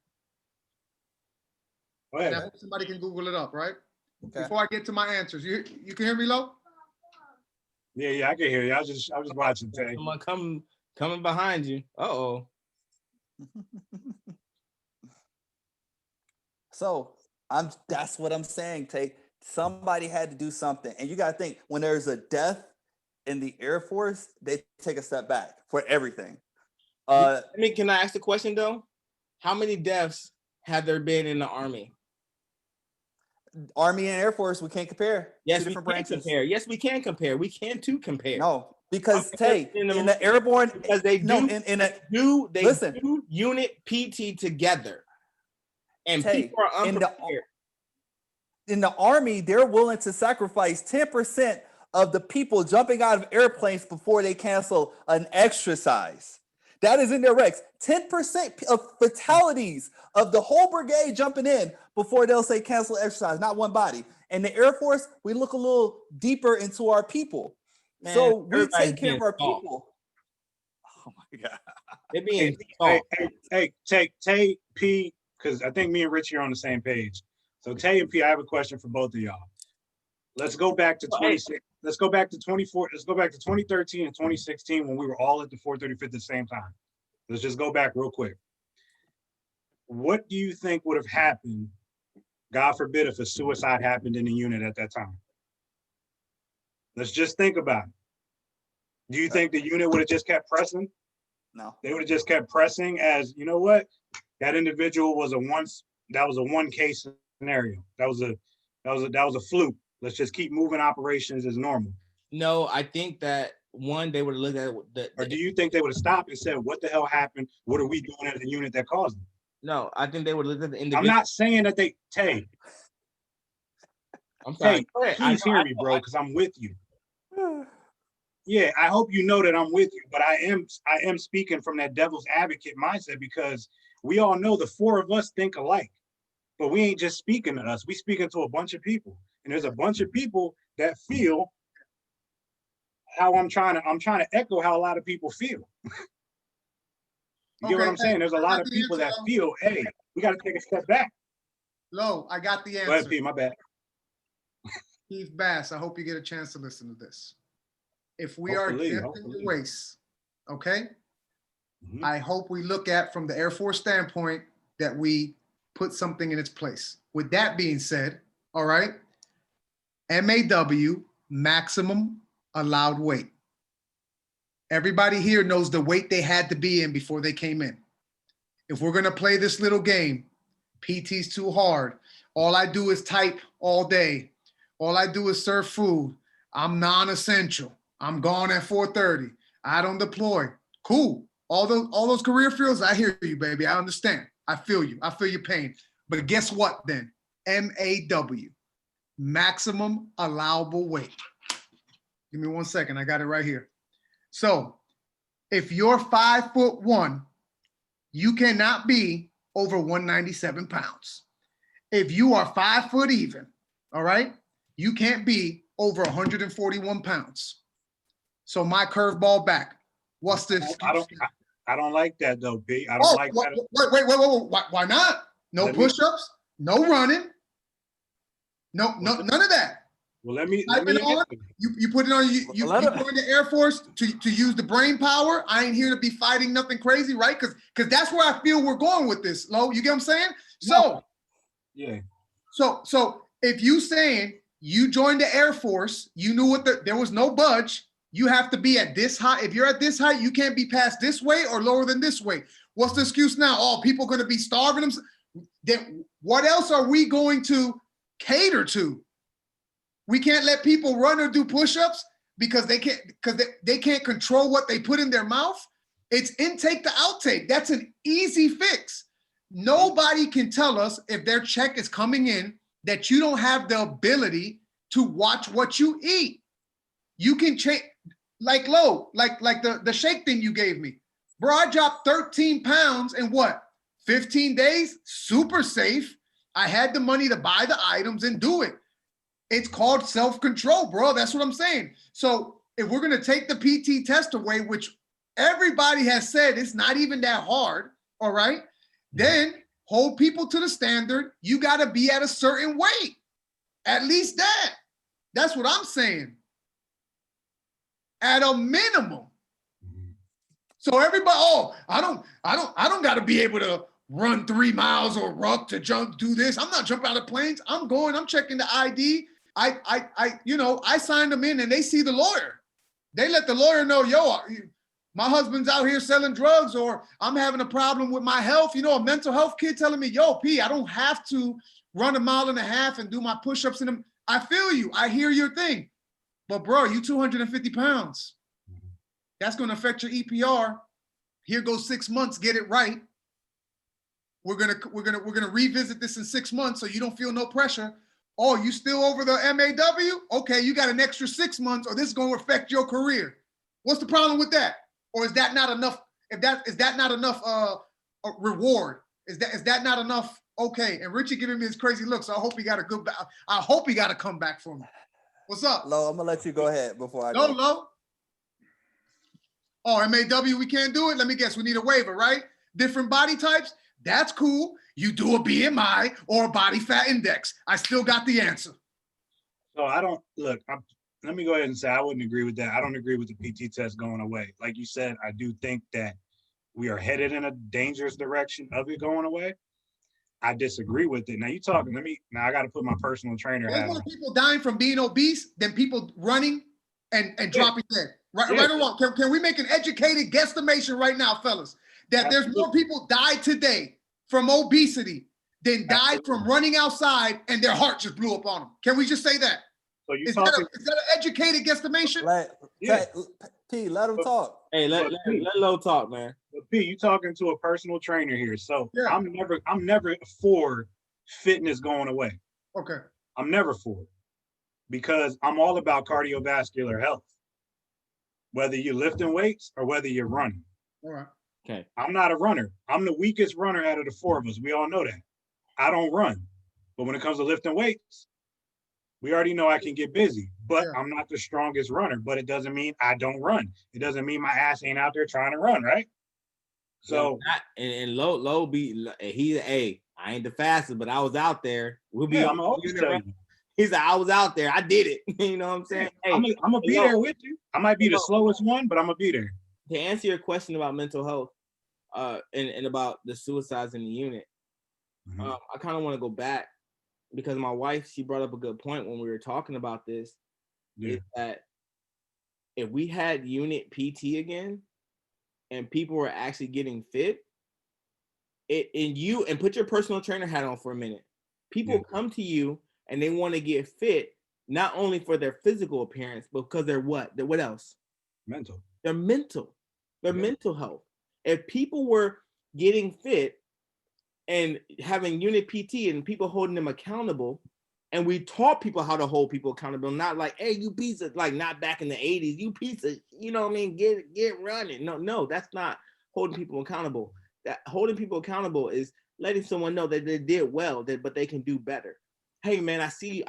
Go ahead. Now, somebody can Google it up, right? Okay. Before I get to my answers, you can hear me, Lo? Yeah, I can hear you. I was watching, Tay. Someone coming behind you. Uh-oh. So that's what I'm saying, Tay. Somebody had to do something. And you gotta think, when there's a death in the Air Force, they take a step back for everything. Can I ask the question though? How many deaths have there been in the Army? Army and Air Force, we can't compare. Yes, Two we different can branches. compare. Yes, we can compare. We can too compare. No, because Okay, Tay, in the airborne, because they do, listen, do unit PT together, and Tay, people are unprepared. In the Army, they're willing to sacrifice 10% of the people jumping out of airplanes before they cancel an exercise. That is in their recs. 10% of fatalities of the whole brigade jumping in before they'll say cancel exercise, not one body. In the Air Force, we look a little deeper into our people. Man, so we take care being of our soft. people. Oh my God. They're being Tay, P, because I think me and Richie are on the same page. So Tay and P, I have a question for both of y'all. Let's go back to 26. Let's go back to 24. Let's go back to 2013 and 2016 when we were all at the 435th at the same time. Let's just go back real quick. What do you think would have happened, God forbid, if a suicide happened in the unit at that time? Let's just think about it. Do you think the unit would have just kept pressing? No. They would have just kept pressing as, you know what? That individual was a one case scenario. That was a fluke. Let's just keep moving operations as normal. No, I think that one, they would have looked at or do you think they would have stopped and said, what the hell happened? What are we doing as a unit that caused it? No, I think they would look at the individual. I'm not saying that they, Tay. I'm sorry. Tay, please hear me, bro, because I'm with you. Yeah, I hope you know that I'm with you, but I am speaking from that devil's advocate mindset because we all know the four of us think alike, but we ain't just speaking to us. We speaking to a bunch of people, and there's a bunch of people that feel how I'm trying to echo how a lot of people feel. You get what I'm saying? There's a lot of people that feel, hey, we got to take a step back. Lo, I got the answer. Go ahead, P, my bad. Keith Bass, I hope you get a chance to listen to this. If we are in the race, okay, I hope we look at from the Air Force standpoint that we put something in its place. With that being said, all right, MAW, maximum allowed weight. Everybody here knows the weight they had to be in before they came in. If we're gonna play this little game, PT's too hard. All I do is type all day. All I do is serve food. I'm non-essential. I'm gone at 4:30. I don't deploy. Cool. All those career fields, I hear you, baby. I understand. I feel you. I feel your pain. But guess what then? MAW, maximum allowable weight. Give me 1 second. I got it right here. So if you're 5'1", you cannot be over 197 pounds. If you are 5 foot even, all right, you can't be over 141 pounds. So my curveball back. What's this? I don't like that though, B. I don't like that. Wait. Why not? No push-ups, no running, none of that. Well, let me you put it on you join the Air Force to use the brain power. I ain't here to be fighting nothing crazy, right? Because that's where I feel we're going with this, Lo. You get what I'm saying? So yeah. So if you saying you joined the Air Force, you knew there was no budge. You have to be at this height. If you're at this height, you can't be past this way or lower than this way. What's the excuse now? Oh, people are going to be starving them. Then what else are we going to cater to? We can't let people run or do push-ups because they can't control what they put in their mouth. It's intake to outtake. That's an easy fix. Nobody can tell us if their check is coming in that you don't have the ability to watch what you eat. You can change, like Lo, like the shake thing you gave me. Bro, I dropped 13 pounds in what? 15 days? Super safe. I had the money to buy the items and do it. It's called self-control, bro. That's what I'm saying. So if we're going to take the PT test away, which everybody has said it's not even that hard, all right, then hold people to the standard. You got to be at a certain weight. At least that. That's what I'm saying. At a minimum. So everybody, I don't got to be able to run 3 miles or ruck to jump, do this. I'm not jumping out of planes. I'm checking the ID. I signed them in and they see the lawyer. They let the lawyer know, yo, my husband's out here selling drugs, or I'm having a problem with my health. You know, a mental health kid telling me, yo, P, I don't have to run 1.5 miles and do my push-ups in them. I feel you. I hear your thing. But bro, you 250 pounds. That's going to affect your EPR. Here goes 6 months, get it right. We're gonna revisit this in 6 months so you don't feel no pressure. Oh, you still over the MAW? Okay, you got an extra 6 months, or this is going to affect your career. What's the problem with that? Or is that not enough? Is that not enough reward? Is that not enough? Okay. And Richie giving me his crazy look, so I hope he got a good. I hope he got a comeback for me. What's up? Lo, I'm gonna let you go ahead before I No, go. Lo. Oh, MAW, we can't do it. Let me guess. We need a waiver, right? Different body types. That's cool. You do a BMI or a body fat index. I still got the answer. So I don't look. Let me go ahead and say I wouldn't agree with that. I don't agree with the PT test going away. Like you said, I do think that we are headed in a dangerous direction of it going away. I disagree with it. Now you talking. Now I got to put my personal trainer hat There's on. more people dying from being obese than people running and dropping dead. Right, Yeah. right or wrong? Can we make an educated guesstimation right now, fellas, that there's more people died today from obesity than died from running outside and their heart just blew up on them? Can we just say that? So you Is talking? that an educated guesstimation? Yeah. P, let him talk. Hey, let Lo talk, man. But P, you talking to a personal trainer here. So Yeah. I'm never for fitness going away. Okay. I'm never for it because I'm all about cardiovascular health. Whether you're lifting weights or whether you're running. All right. Okay. I'm not a runner. I'm the weakest runner out of the four of us. We all know that. I don't run. But when it comes to lifting weights, we already know I can get busy, but Yeah. I'm not the strongest runner. But it doesn't mean I don't run. It doesn't mean my ass ain't out there trying to run, right? So and Lo be I ain't the fastest, but I was out there. We'll be. yeah, I'm always tell you. He's like, I was out there. I did it. You know what I'm saying? Hey, I'm gonna be there with you. I might be the slowest one, but I'm gonna be there. To answer your question about mental health, and about the suicides in the unit, I kind of want to go back because my wife, she brought up a good point when we were talking about this. Yeah. Is that if we had unit PT again and people were actually getting fit, and put your personal trainer hat on for a minute. People come to you and they want to get fit, not only for their physical appearance, but because they're what? What else? Mental. They're mental. Their mental health. If people were getting fit and having unit PT and people holding them accountable, and we taught people how to hold people accountable, not like, hey, you piece of, like not back in the 80s, you piece of, you know what I mean, get running. No, that's not holding people accountable. That holding people accountable is letting someone know that they did well, but they can do better. Hey man, I see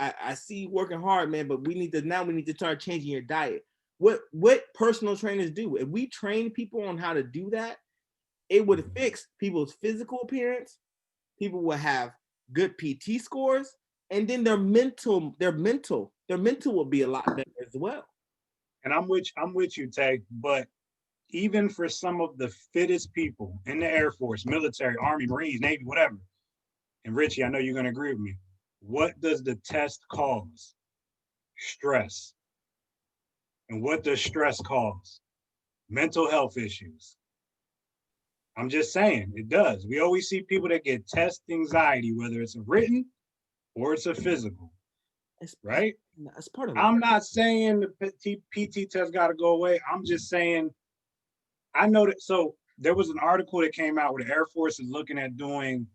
you working hard, man, but we need to start changing your diet. What personal trainers do? If we train people on how to do that, it would fix people's physical appearance. People will have good PT scores, and then their mental will be a lot better as well. And I'm with you, Tay, but even for some of the fittest people in the Air Force, military, Army, Marines, Navy, whatever, and Richie, I know you're going to agree with me. What does the test cause? Stress. And what does stress cause? Mental health issues. I'm just saying, it does. We always see people that get test anxiety, whether it's a written or it's a physical, right? That's part of it. I'm not saying the PT test got to go away. I'm just saying, I know that. So there was an article that came out where the Air Force is looking at throwing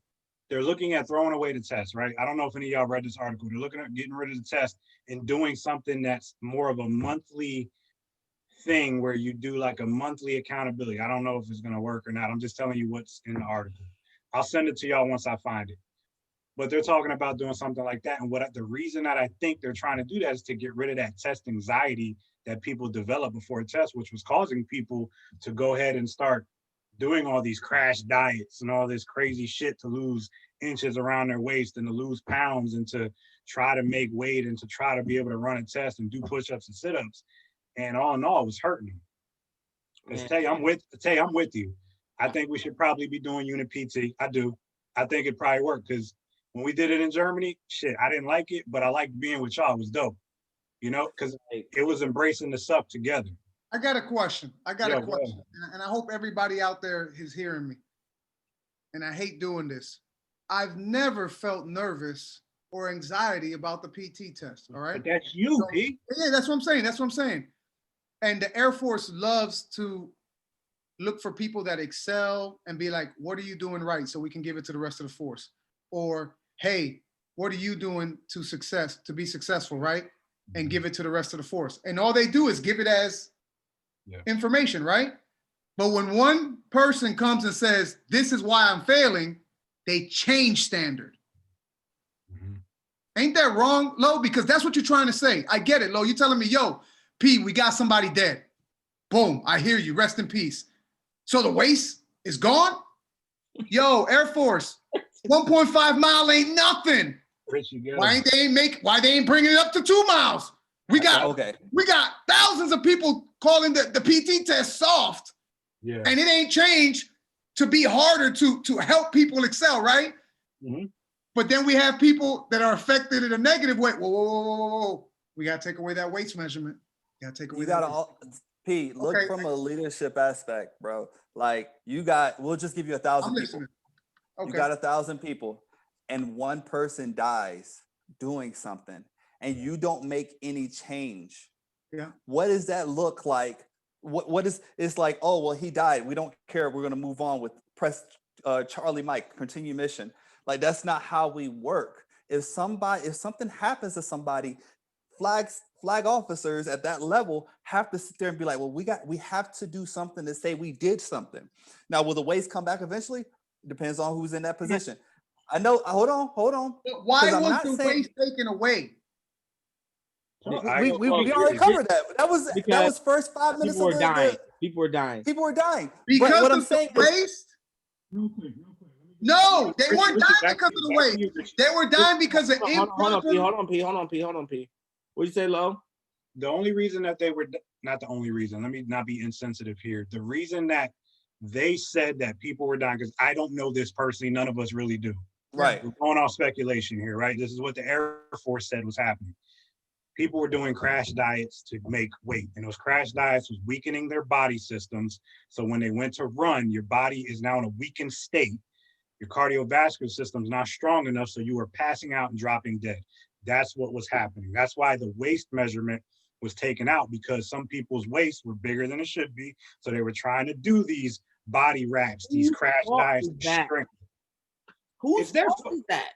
away the test, right? I don't know if any of y'all read this article. They're looking at getting rid of the test and doing something that's more of a monthly thing where you do like a monthly accountability. I don't know if it's going to work or not. I'm just telling you what's in the article. I'll send it to y'all once I find it. But they're talking about doing something like that. And the reason that I think they're trying to do that is to get rid of that test anxiety that people develop before a test, which was causing people to go ahead and start doing all these crash diets and all this crazy shit to lose inches around their waist and to lose pounds and to try to make weight and to try to be able to run a test and do push-ups and sit-ups. And all in all, it was hurting them. Because Tay, I'm with you. I think we should probably be doing unit PT. I do. I think it probably worked because when we did it in Germany, shit, I didn't like it, but I liked being with y'all. It was dope, you know, because it was embracing the suck together. I got a question. Yeah, And I hope everybody out there is hearing me. And I hate doing this. I've never felt nervous or anxiety about the PT test. All right. But that's you, So, P. yeah, that's what I'm saying. That's what I'm saying. And the Air Force loves to look for people that excel and be like, what are you doing right? So we can give it to the rest of the force. Or, hey, what are you doing to be successful, right? And give it to the rest of the force. And all they do is give it as information, right? But when one person comes and says, this is why I'm failing, they change standard. Ain't that wrong, Lo? Because that's what you're trying to say. I get it, Lo. You're telling me, yo, P, we got somebody dead. Boom, I hear you. Rest in peace. So the waist is gone? Yo, Air Force, 1.5 mile ain't nothing. Why they ain't bringing it up to 2 miles? We got thousands of people calling the PT test soft. Yeah. And it ain't changed to be harder to help people excel, right? Mm-hmm. But then we have people that are affected in a negative way. Whoa. We got to take away that weights measurement. Pete, look from a leadership aspect, bro. Like we'll just give you 1,000 people. Okay. You got 1,000 people and one person dies doing something and you don't make any change. Yeah. What does that look like? What is, it's like, oh, well, he died. We don't care. We're going to move on with press Charlie Mike, continue mission. Like, that's not how we work. If something happens to somebody, flag officers at that level have to sit there and be like, well, we have to do something to say we did something. Now, will the waste come back eventually? Depends on who's in that position. I know. Hold on. But why was the waste taken away? We already covered that. That was first 5 minutes. People were dying. People were dying. Because what I'm saying waste? No, they weren't dying because of the waste. They were dying because of improper. Hold on, P. What'd you say, Lo? The only reason that they were not the only reason. Let me not be insensitive here. The reason that they said that people were dying, because I don't know this personally. None of us really do. Right. We're going off speculation here, right? This is what the Air Force said was happening. People were doing crash diets to make weight, and those crash diets was weakening their body systems. So when they went to run, your body is now in a weakened state. Your cardiovascular system is not strong enough, so you were passing out and dropping dead. That's what was happening. That's why the waist measurement was taken out, because some people's waists were bigger than it should be. So they were trying to do these body wraps, these crash diets. Whose fault is that?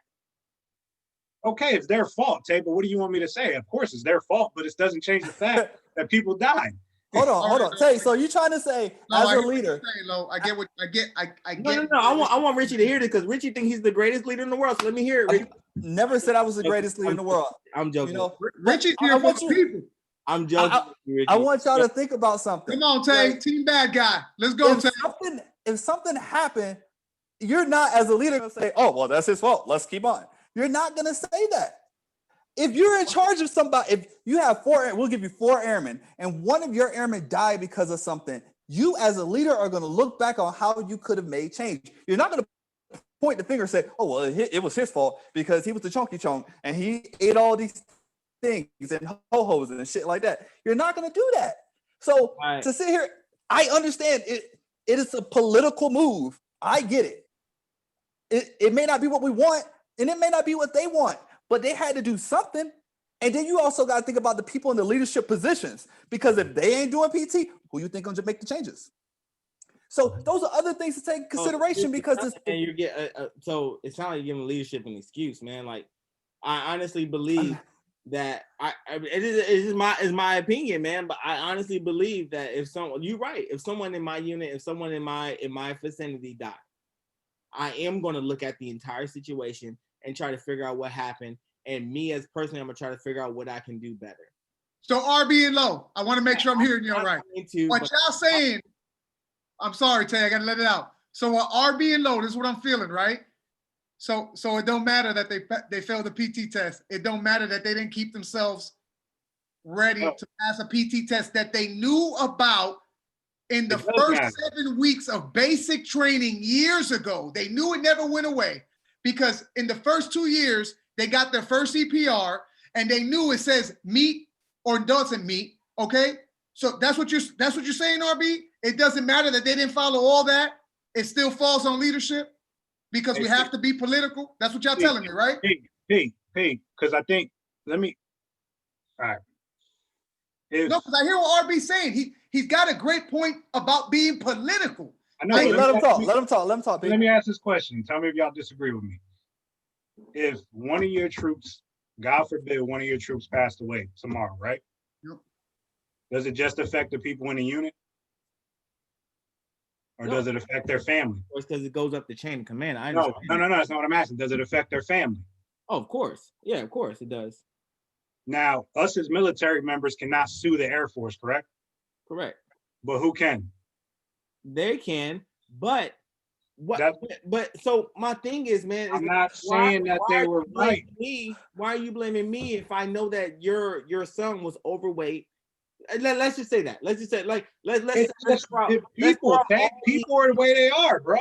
Okay, it's their fault, Tay, but what do you want me to say? Of course it's their fault, but it doesn't change the fact that people died. Hold on. Tay, so you're trying to say, as a leader. I get what I get. No. I want Richie to hear this, because Richie thinks he's the greatest leader in the world. So let me hear it, Richie. Never said I was the greatest leader in the world. I'm joking. You know, Richie's here for the people. I'm joking. I want y'all to think about something. Come on, Tay, team bad guy. Let's go, Tay. If something happened, you're not, as a leader, going to say, oh, well, that's his fault. Let's keep on. You're not going to say that. If you're in charge of somebody, if you have we'll give you 4 airmen, and one of your airmen died because of something, you as a leader are going to look back on how you could have made change. You're not going to point the finger and say, oh, well, it was his fault because he was the chunky chunk and he ate all these things and ho-hos and shit like that. You're not going to do that. So to sit here, I understand it is a political move. I get it. It may not be what we want, and it may not be what they want, but they had to do something. And then you also got to think about the people in the leadership positions, because if they ain't doing PT, who you think going to make the changes? So those are other things to take into consideration, because this. And you get so it's not like you're giving leadership an excuse, man. Like, I honestly believe that it is my opinion, man. But I honestly believe that if someone in my unit, if someone in my vicinity died, I am going to look at the entire situation and try to figure out what happened. And me as personally, I'm going to try to figure out what I can do better. So RB and Lo, I want to make sure I'm hearing you all right. What y'all saying, I'm sorry, Tay, I got to let it out. So RB and Lo, this is what I'm feeling, right? So it don't matter that they failed the PT test. It don't matter that they didn't keep themselves ready to pass a PT test that they knew about in the first 7 weeks of basic training years ago. They knew it never went away, because in the first 2 years, they got their first EPR and they knew it says meet or doesn't meet, okay? So that's what you're saying, RB? It doesn't matter that they didn't follow all that. It still falls on leadership because we have to be political. That's what y'all telling me, right? Hey, because I think, all right. No, because I hear what RB's saying. He's got a great point about being political. I know. Hey, let him talk. Let me ask this question. Tell me if y'all disagree with me. If one of your troops, God forbid, one of your troops passed away tomorrow, right? Yep. Does it just affect the people in the unit? Or does it affect their family? It's because it goes up the chain of command. No, that's not what I'm asking. Does it affect their family? Oh, of course. Yeah, of course it does. Now, us as military members cannot sue the Air Force, correct? Correct. But who can? They can, but so my thing is, man, I'm not saying that they were right. Why are you blaming me if I know that your son was overweight? Let's just say that. Let's just say people are the way they are, bro.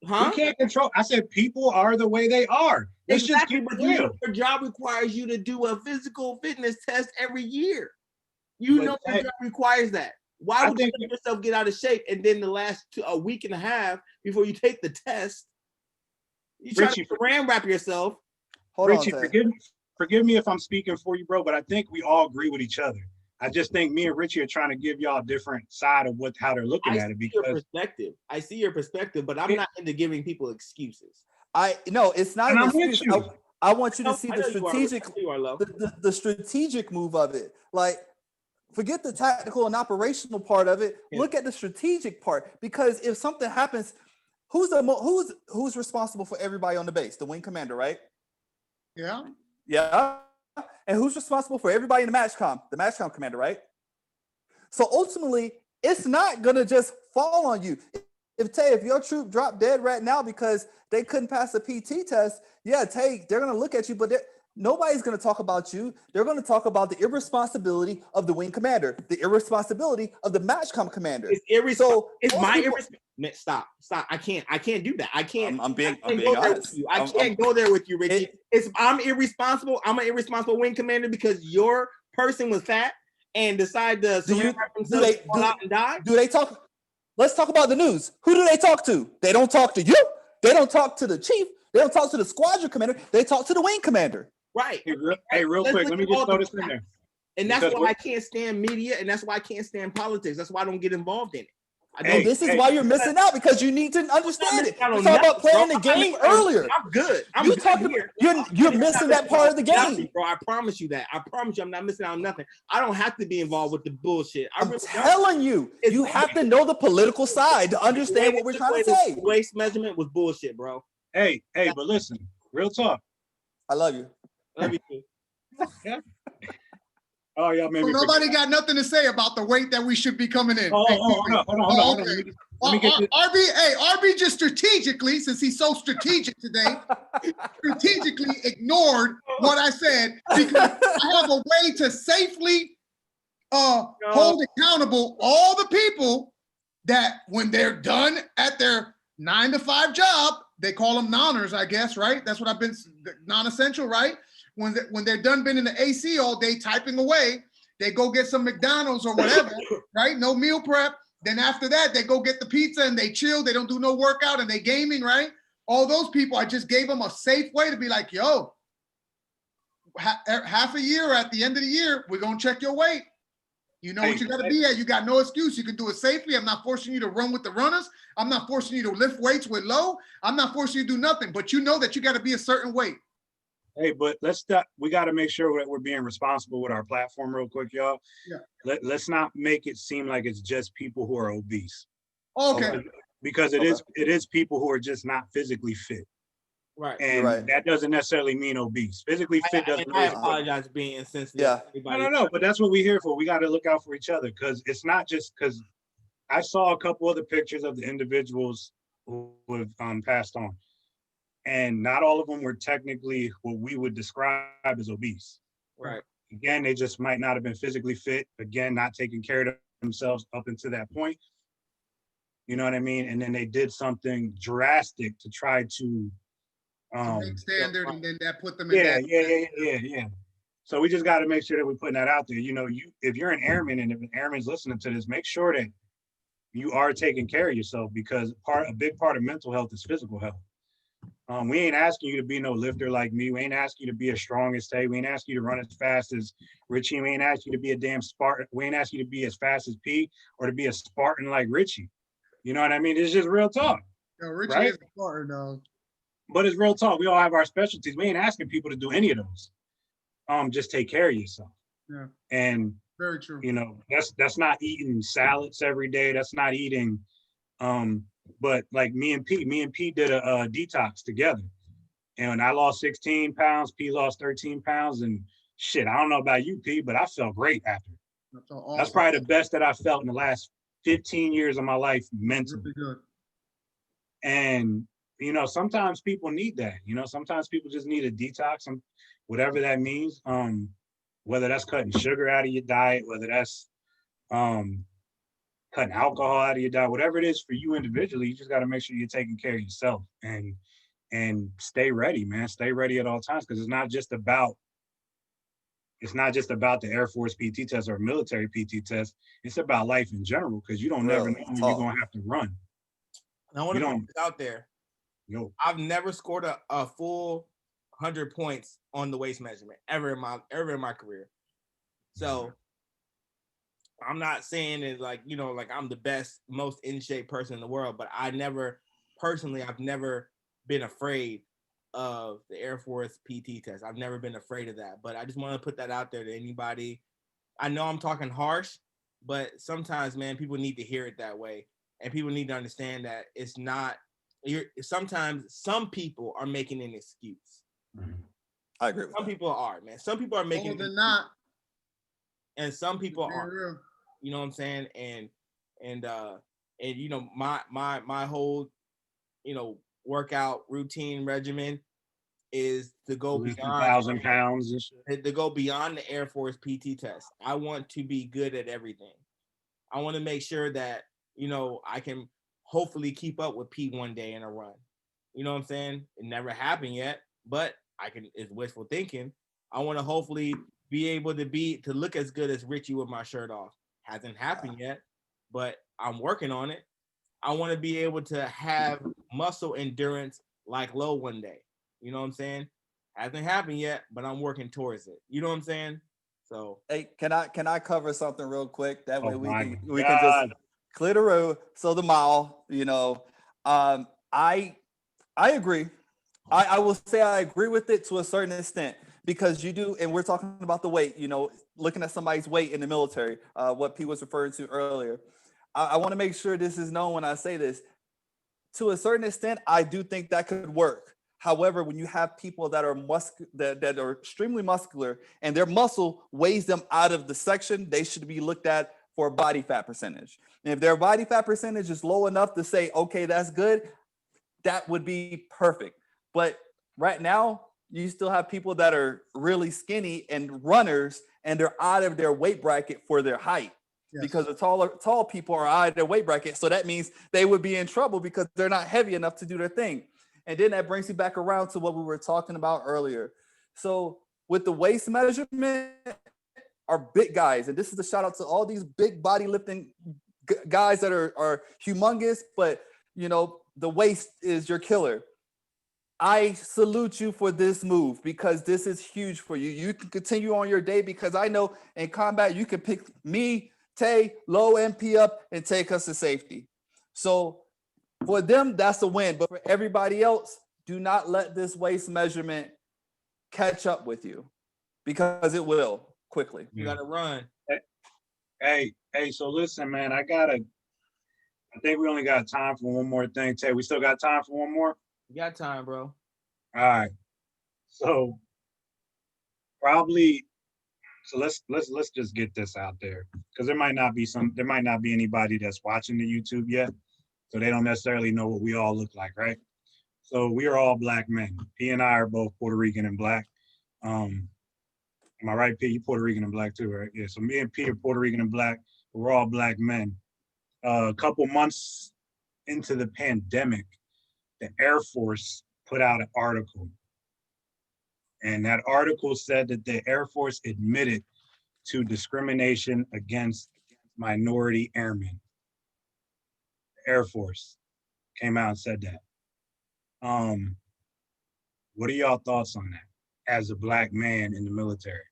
Huh? We can't control. I said people are the way they are. Let's exactly, just but your job requires you to do a physical fitness test every year. Your job requires that. Why would you let yourself get out of shape and then a week and a half before you take the test, you try to ram wrap yourself? Richie, forgive me if I'm speaking for you, bro, but I think we all agree with each other. I just think me and Richie are trying to give y'all a different side of how they're looking at it. Because I see your perspective, but I'm not into giving people excuses. No, it's not an excuse. I want you to see the strategic move of it. Like, forget the tactical and operational part of it. Yeah. Look at the strategic part, because if something happens, who's responsible for everybody on the base? The wing commander, right? Yeah. Yeah. And who's responsible for everybody in the MATCHCOM? The MATCHCOM commander, right? So ultimately, it's not gonna just fall on you. If your troop dropped dead right now because they couldn't pass the PT test, yeah, Tay, they're gonna look at you, but nobody's gonna talk about you. They're gonna talk about the irresponsibility of the wing commander, the irresponsibility of the MATCHCOM commander. Stop. I can't do that. I can't. I'm being honest. I can't go there with you, Ricky. I'm irresponsible. I'm an irresponsible wing commander because your person was fat and decided to surrender themselves out and die. Do they talk? Let's talk about the news. Who do they talk to? They don't talk to you. They don't talk to the chief. They don't talk to the squadron commander. They talk to the wing commander. Right. Hey, real quick, let me just throw this in there. And that's why I can't stand media, and that's why I can't stand politics. That's why I don't get involved in it. This is why you're missing out, because you need to understand it. We're talking about playing the game earlier. I'm good. You're missing that part of the game, bro. I promise you that. I promise you, I'm not missing out on nothing. I don't have to be involved with the bullshit. I'm telling you, you have to know the political side to understand what we're trying to say. Waist measurement was bullshit, bro. Hey, but listen, real talk. I love you. Love you too. Yeah. Oh, y'all made me nobody got nothing to say about the weight that we should be coming in. Hold on. Okay. RB just strategically, since he's so strategic today, strategically ignored what I said, because I have a way to safely hold accountable all the people that when they're done at their 9-to-5 job, they call them noners, I guess, right? That's what I've been, non-essential, right? When they're done been in the AC all day typing away, they go get some McDonald's or whatever, right? No meal prep. Then after that, they go get the pizza and they chill. They don't do no workout and they gaming, right? All those people, I just gave them a safe way to be like, yo, half a year, at the end of the year, we're going to check your weight. You know what you got to be at. You got no excuse. You can do it safely. I'm not forcing you to run with the runners. I'm not forcing you to lift weights with low. I'm not forcing you to do nothing, but you know that you got to be a certain weight. Hey, but let's stop. We got to make sure that we're being responsible with our platform real quick, y'all. Yeah. Let's not make it seem like it's just people who are obese. Okay. Because it is people who are just not physically fit. Right. And that doesn't necessarily mean obese. Physically fit doesn't mean. I apologize for being insensitive. Yeah. No, but that's what we're here for. We got to look out for each other, because it's not just because I saw a couple other pictures of the individuals who have passed on. And not all of them were technically what we would describe as obese. Right. Again, they just might not have been physically fit. Again, not taking care of themselves up until that point. You know what I mean? And then they did something drastic to try to make standard, and then that put them in that. Yeah. So we just got to make sure that we're putting that out there. You know, if you're an airman and if an airman's listening to this, make sure that you are taking care of yourself, because a big part of mental health is physical health. We ain't asking you to be no lifter like me. We ain't asking you to be as strong as Tay. We ain't asking you to run as fast as Richie. We ain't asking you to be a damn Spartan. We ain't asking you to be as fast as P or to be a Spartan like Richie. You know what I mean? It's just real talk. Yo, Richie right? is a Spartan, dog. But it's real talk. We all have our specialties. We ain't asking people to do any of those. Just take care of yourself. Yeah. And Very true. you know, that's not eating salads every day. That's not eating but like me and P did a detox together. And I lost 16 pounds, P lost 13 pounds. And shit, I don't know about you, P, but I felt great after. That's probably the best that I felt in the last 15 years of my life mentally. Really good. And you know, sometimes people need that. You know, sometimes people just need a detox, and whatever that means. Whether that's cutting sugar out of your diet, whether that's cutting alcohol out of your diet, whatever it is for you individually, you just got to make sure you're taking care of yourself and stay ready, man. Stay ready at all times, because it's not just about the Air Force PT test or military PT test. It's about life in general, because you don't never know when you're gonna have to run. And I want to put this out there. Yo, I've never scored a full 100 points on the waist measurement ever in my career. So I'm not saying it like, you know, like I'm the best, most in shape person in the world, but I've never been afraid of the Air Force PT test. I've never been afraid of that, but I just want to put that out there to anybody. I know I'm talking harsh, but sometimes, man, people need to hear it that way. And people need to understand that it's not, sometimes some people are making an excuse. I agree with some that. people are, man. Some people are making They're not. And some people Very aren't. real. You know what I'm saying? And you know, my whole, you know, workout routine regimen is to go beyond 1,000 pounds and shit. to go beyond the Air Force PT test. I want to be good at everything. I want to make sure that, you know, I can hopefully keep up with P one day in a run. You know what I'm saying? It never happened yet, but I can. It's wishful thinking. I want to hopefully be able to look as good as Richie with my shirt off. Hasn't happened yet, but I'm working on it. I want to be able to have muscle endurance like Low one day. You know what I'm saying? Hasn't happened yet, but I'm working towards it. You know what I'm saying? So Hey, can I cover something real quick? That way we my can just God. clear the road. So the mile, you know, I agree. I will say I agree with it to a certain extent, because you do, and we're talking about the weight, you know, looking at somebody's weight in the military, what P was referring to earlier. I want to make sure this is known when I say this. To a certain extent, I do think that could work. However, when you have people that are that are extremely muscular and their muscle weighs them out of the section, they should be looked at for body fat percentage. And if their body fat percentage is low enough to say, okay, that's good, that would be perfect. But right now, you still have people that are really skinny and runners, and they're out of their weight bracket for their height. Yes. Because the tall people are out of their weight bracket. So that means they would be in trouble because they're not heavy enough to do their thing. And then that brings you back around to what we were talking about earlier. So with the waist measurement, are big guys, and this is a shout out to all these big body lifting guys that are humongous, but you know, the waist is your killer. I salute you for this move, because this is huge for you. You can continue on your day, because I know in combat you can pick me, Tay, Low, MP up and take us to safety. So for them, that's a win. But for everybody else, do not let this waist measurement catch up with you, because it will quickly. You got to run. Hey, so listen, man, I think we only got time for one more thing. Tay, we still got time for one more? You got time, bro. All right. So let's just get this out there, because there might not be anybody that's watching the YouTube yet, so they don't necessarily know what we all look like, right? So we are all Black men. P and I are both Puerto Rican and Black. Am I right, P? You Puerto Rican and Black too, right? Yeah. So me and P are Puerto Rican and Black. But we're all Black men. A couple months into the pandemic, the Air Force put out an article, And that article said that the Air Force admitted to discrimination against minority airmen. Air Force came out and said that. What are y'all thoughts on that as a Black man in the military?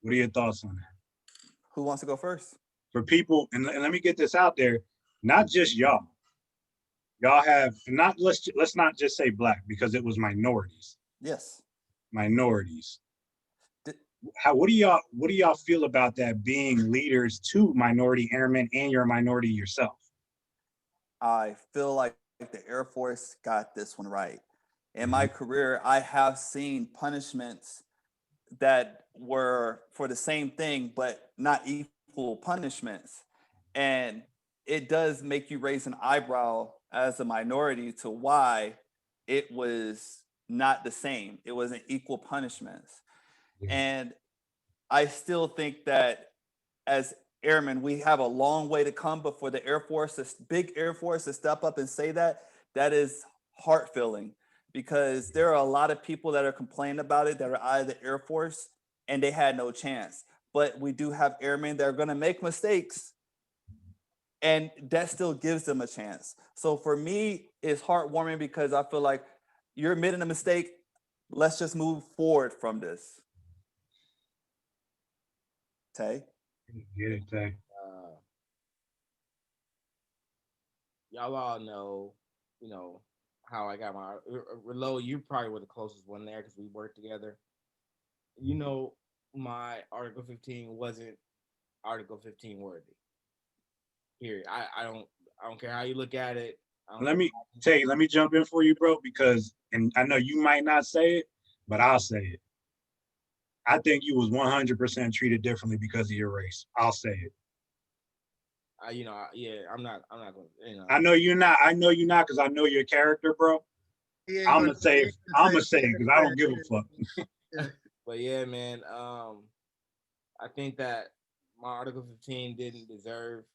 What are your thoughts on that? Who wants to go first? For people, and let me get this out there, not just y'all. Y'all have not, let's not just say Black, because it was minorities. Yes. Minorities. What do y'all feel about that, being leaders to minority airmen and you're a minority yourself? I feel like the Air Force got this one right. In my career, I have seen punishments that were for the same thing, but not equal punishments. And it does make you raise an eyebrow as a minority to why it was not the same. It wasn't equal punishments. And I still think that as airmen, we have a long way to come, but for the Air Force, this big Air Force to step up and say that, that is heart-filling, because there are a lot of people that are complaining about it that are out of the Air Force and they had no chance. But we do have airmen that are going to make mistakes, and that still gives them a chance. So for me, it's heartwarming because I feel like you're admitting a mistake. Let's just move forward from this. Tay? Get it, Tay. Y'all all know, how I got my Relo. You probably were the closest one there because we worked together. My Article 15 wasn't Article 15 worthy. Period. I don't care how you look at it. Let me jump in for you, bro, because, and I know you might not say it, but I'll say it. I think you was 100% treated differently because of your race. I'll say it. I'm not going to, I know you're not because I know your character, bro. I'm gonna say it because I don't give a fuck. But yeah, man, I think that my Article 15 didn't deserve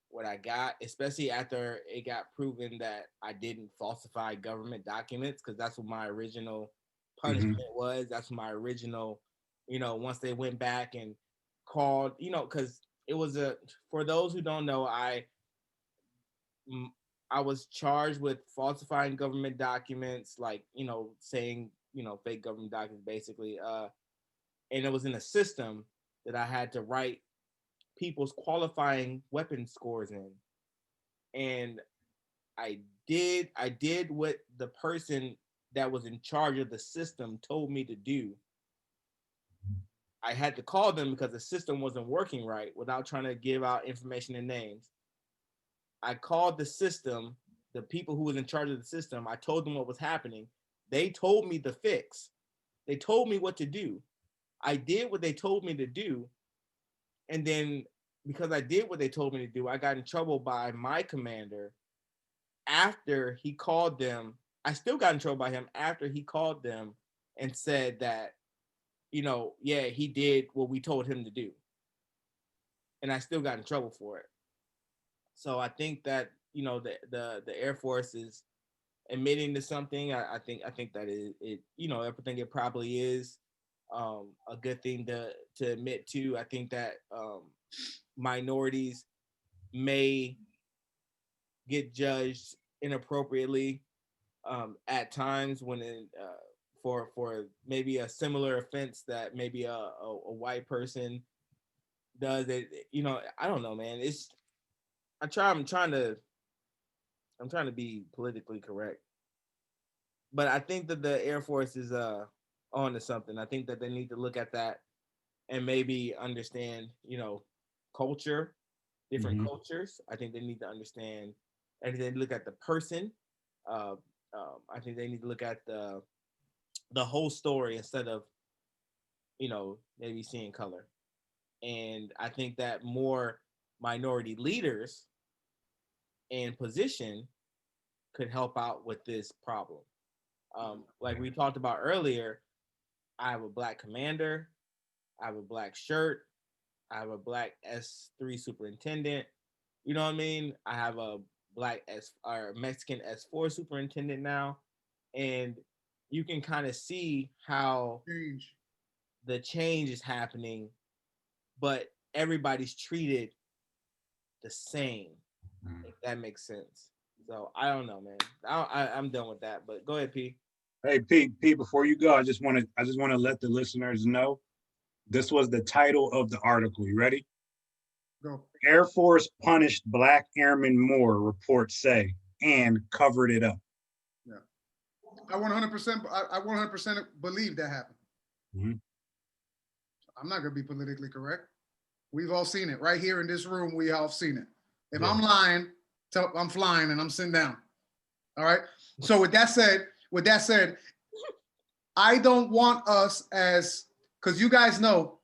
what I got, especially after it got proven that I didn't falsify government documents, because that's what my original punishment was. That's my original, once they went back and called, because it was for those who don't know, I was charged with falsifying government documents, like, saying, fake government documents, basically. And it was in a system that I had to write people's qualifying weapon scores in. And I did what the person that was in charge of the system told me to do. I had to call them because the system wasn't working right, without trying to give out information and names. I called the system, the people who was in charge of the system. I told them what was happening. They told me the fix. They told me what to do. I did what they told me to do. And then because I did what they told me to do, I got in trouble by my commander after he called them. I still got in trouble by him after he called them and said that, yeah, he did what we told him to do. And I still got in trouble for it. So I think that, the Air Force is admitting to something. I think that it I think it probably is a good thing to admit to. I think that minorities may get judged inappropriately at times when for maybe a similar offense that maybe a white person does. It, I don't know, man. I'm trying to be politically correct, but I think that the Air Force is on to something. I think that they need to look at that and maybe understand, culture, different cultures. I think they need to understand, and they look at the person. I think they need to look at the whole story instead of, maybe seeing color. And I think that more minority leaders in position could help out with this problem. Like we talked about earlier, I have a Black commander, I have a Black shirt, I have a Black S3 superintendent. You know what I mean? I have a Black or Mexican S4 superintendent now, and you can kind of see how Change. the change is happening, but everybody's treated the same. If that makes sense. So I don't know, man. I'm done with that. But go ahead, P. Hey, Pete, before you go, I just want to let the listeners know this was the title of the article. You ready? Go. Air Force punished Black Airmen more, reports say, and covered it up. Yeah. I 100%. I 100% believe that happened. Mm-hmm. I'm not gonna be politically correct. We've all seen it right here in this room. We all seen it. If Yeah. I'm lying, I'm flying and I'm sitting down. All right. So with that said, I don't want us because you guys know,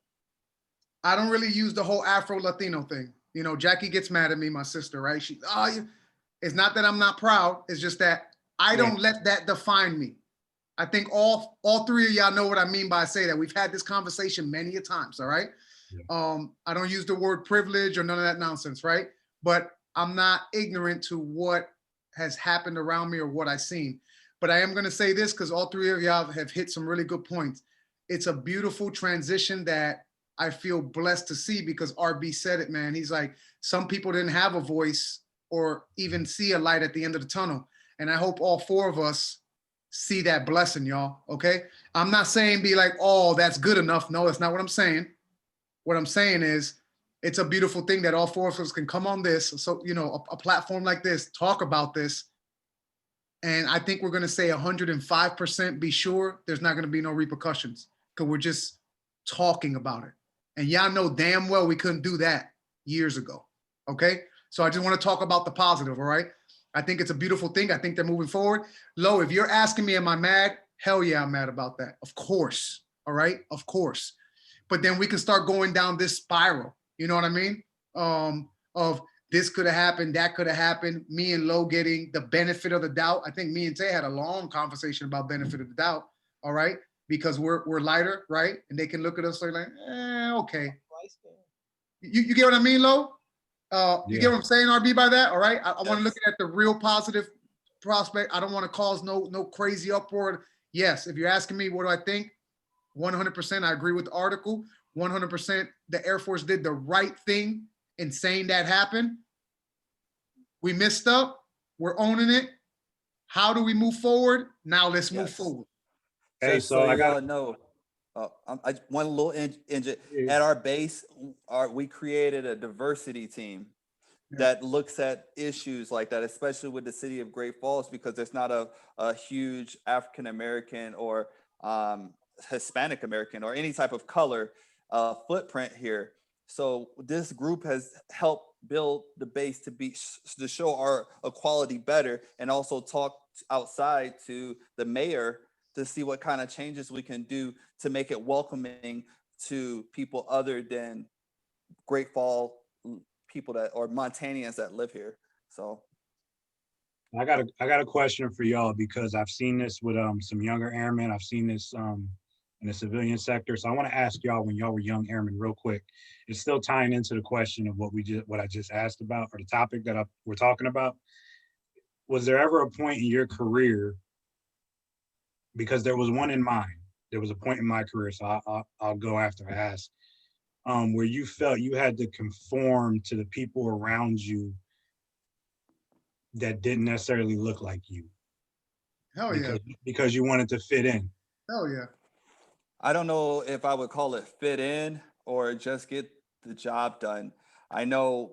I don't really use the whole Afro Latino thing. You know, Jackie gets mad at me, my sister, right? It's not that I'm not proud. It's just that I don't let that define me. I think all three of y'all know what I mean by I say that. We've had this conversation many a times, all right? Yeah. I don't use the word privilege or none of that nonsense, right? But I'm not ignorant to what has happened around me or what I've seen. But I am gonna say this because all three of y'all have hit some really good points. It's a beautiful transition that I feel blessed to see because RB said it, man. He's like, some people didn't have a voice or even see a light at the end of the tunnel. And I hope all four of us see that blessing, y'all, okay? I'm not saying be like, oh, that's good enough. No, that's not what I'm saying. What I'm saying is it's a beautiful thing that all four of us can come on this. So, you know, a platform like this, talk about this. And I think we're going to say 105% be sure there's not going to be no repercussions because we're just talking about it. And y'all know damn well we couldn't do that years ago, okay? So I just want to talk about the positive, all right? I think it's a beautiful thing. I think they're moving forward. Lo, if you're asking me, am I mad? Hell yeah, I'm mad about that. Of course, all right? Of course. But then we can start going down this spiral, you know what I mean? Of this could have happened, that could have happened, me and Lo getting the benefit of the doubt. I think me and Tay had a long conversation about benefit of the doubt, all right? Because we're lighter, right? And they can look at us like, okay. You get what I mean, Lo? You get what I'm saying, RB, by that? All right. I want to look at the real positive prospect. I don't want to cause no crazy uproar. Yes, if you're asking me what do I think, 100% I agree with the article. 100% the Air Force did the right thing in saying that happened. We messed up. We're owning it. How do we move forward? Now let's move forward. Hey, Just so y'all know, one little engine at our base, we created a diversity team that looks at issues like that, especially with the city of Great Falls, because there's not a huge African American or Hispanic American or any type of color footprint here. So this group has helped build the base to show our equality better, and also talk outside to the mayor to see what kind of changes we can do to make it welcoming to people other than Great Falls people or Montanians that live here. So I got a question for y'all, because I've seen this with some younger airmen. I've seen this in the civilian sector. So I want to ask y'all, when y'all were young airmen, real quick, it's still tying into the question of what I just asked about, or the topic that we're talking about. Was there ever a point in your career, because there was one in mine, there was a point in my career, so I'll go after I ask, where you felt you had to conform to the people around you that didn't necessarily look like you? Hell yeah. Because you wanted to fit in. Hell yeah. I don't know if I would call it fit in or just get the job done. I know,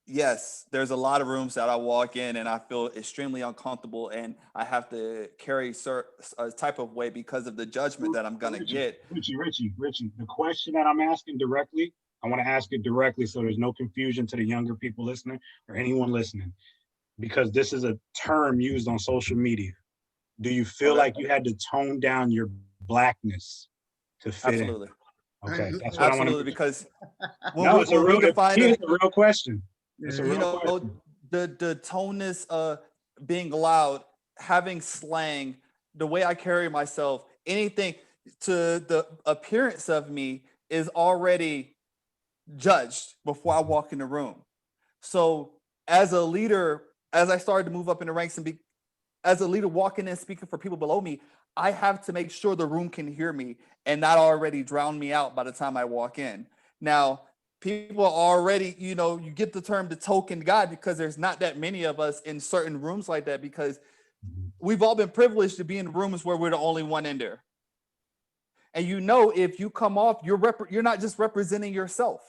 yes, there's a lot of rooms that I walk in and I feel extremely uncomfortable, and I have to carry a type of way because of the judgment that I'm going to get. Richie, the question that I'm asking directly, I want to ask it directly so there's no confusion to the younger people listening or anyone listening, because this is a term used on social media. Do you feel like you had to tone down your Blackness to fit Absolutely. in? Okay, that's what Absolutely, I want to. because No, it's a real question. It's a real question. The toneness of being loud, having slang, the way I carry myself, anything to the appearance of me is already judged before I walk in the room. So as a leader, as I started to move up in the ranks and as a leader walking in speaking for people below me, I have to make sure the room can hear me and not already drown me out by the time I walk in. Now, people are already, you know, you get the term the token God because there's not that many of us in certain rooms like that, because we've all been privileged to be in rooms where we're the only one in there. And you know, if you come off, you're not just representing yourself.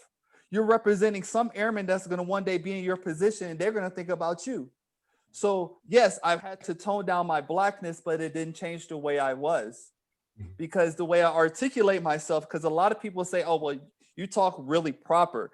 You're representing some airman that's going to one day be in your position, and they're going to think about you. So yes, I've had to tone down my blackness, but it didn't change the way I was, because the way I articulate myself, because a lot of people say, oh, well, you talk really proper.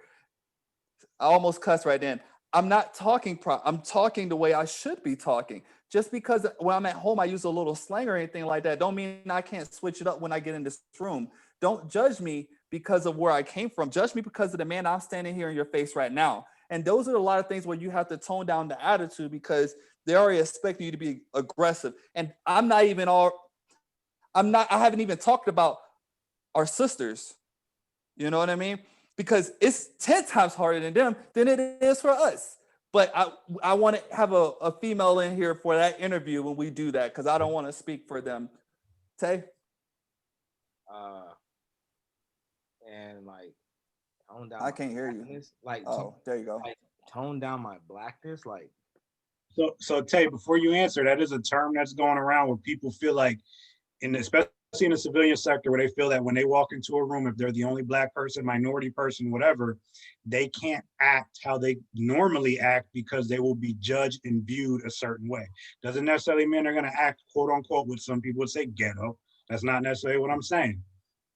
I almost cussed right then. I'm not talking I'm talking the way I should be talking. Just because when I'm at home, I use a little slang or anything like that, don't mean I can't switch it up when I get in this room. Don't judge me because of where I came from. Judge me because of the man I'm standing here in your face right now. And those are a lot of things where you have to tone down the attitude, because they already expect you to be aggressive. And I haven't even talked about our sisters. You know what I mean? Because it's 10 times harder than it is for us. But I want to have a female in here for that interview when we do that, because I don't want to speak for them. Tay? And like tone down. I can't hear you. Like, there you go. Like tone down my blackness. Like, so Tay, before you answer, that is a term that's going around where people feel like, especially in the civilian sector, where they feel that when they walk into a room, if they're the only black person, minority person, whatever, they can't act how they normally act because they will be judged and viewed a certain way. Doesn't necessarily mean they're going to act, quote unquote, what some people would say ghetto. That's not necessarily what I'm saying.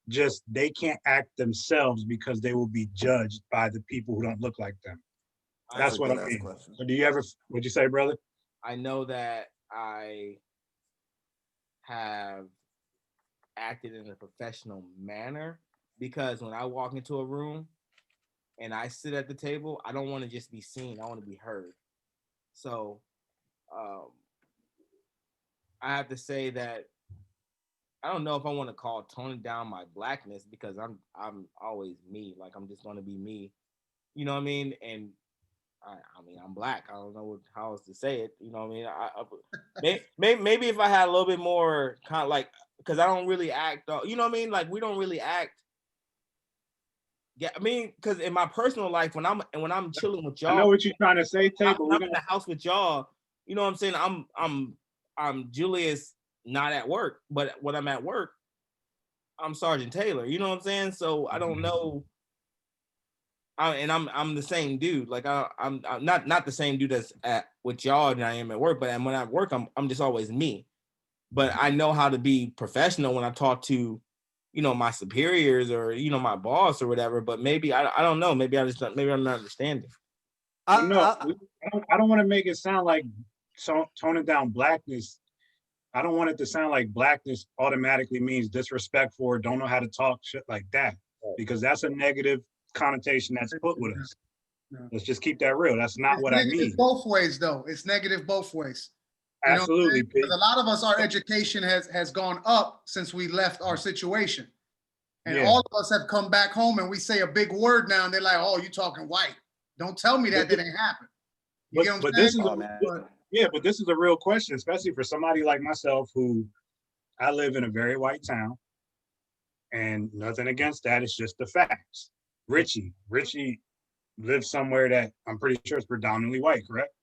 Just they can't act themselves because they will be judged by the people who don't look like them. That's what I mean. So do you ever, what'd you say, brother? I know that I have acted in a professional manner, because when I walk into a room and I sit at the table, I don't want to just be seen, I want to be heard. So I have to say that I don't know if I want to call toning down my blackness, because I'm always me. Like, I'm just going to be me. You know what I mean? And I mean, I'm black. I don't know how else to say it. You know what I mean? Maybe if I had a little bit more kind of like, because I don't really act. You know what I mean? Like, we don't really act. Yeah, I mean, because in my personal life, when I'm chilling with y'all, I know what you're trying to say, Tay, but I'm in the house with y'all. You know what I'm saying? I'm Julius, not at work, but when I'm at work, I'm Sergeant Taylor. You know what I'm saying? So I don't know. I'm the same dude. Like I'm not the same dude that's at with y'all than I am at work. But when I work, I'm just always me. But I know how to be professional when I talk to, you know, my superiors or, you know, my boss or whatever. But maybe I don't know. Maybe I'm not understanding. I don't want to make it sound like toning down blackness. I don't want it to sound like blackness automatically means disrespectful or don't know how to talk shit like that, because that's a negative connotation that's put with us. Let's just keep that real. That's not what I mean. Both ways, though. It's negative both ways. Absolutely. Because a lot of us, our education has gone up since we left our situation. And all of us have come back home and we say a big word now and they're like, oh, you talking white. Don't tell me that didn't happen. You get what I'm saying? But this is a real question, especially for somebody like myself who I live in a very white town, and nothing against that. It's just the facts. Richie lives somewhere that I'm pretty sure is predominantly white, correct?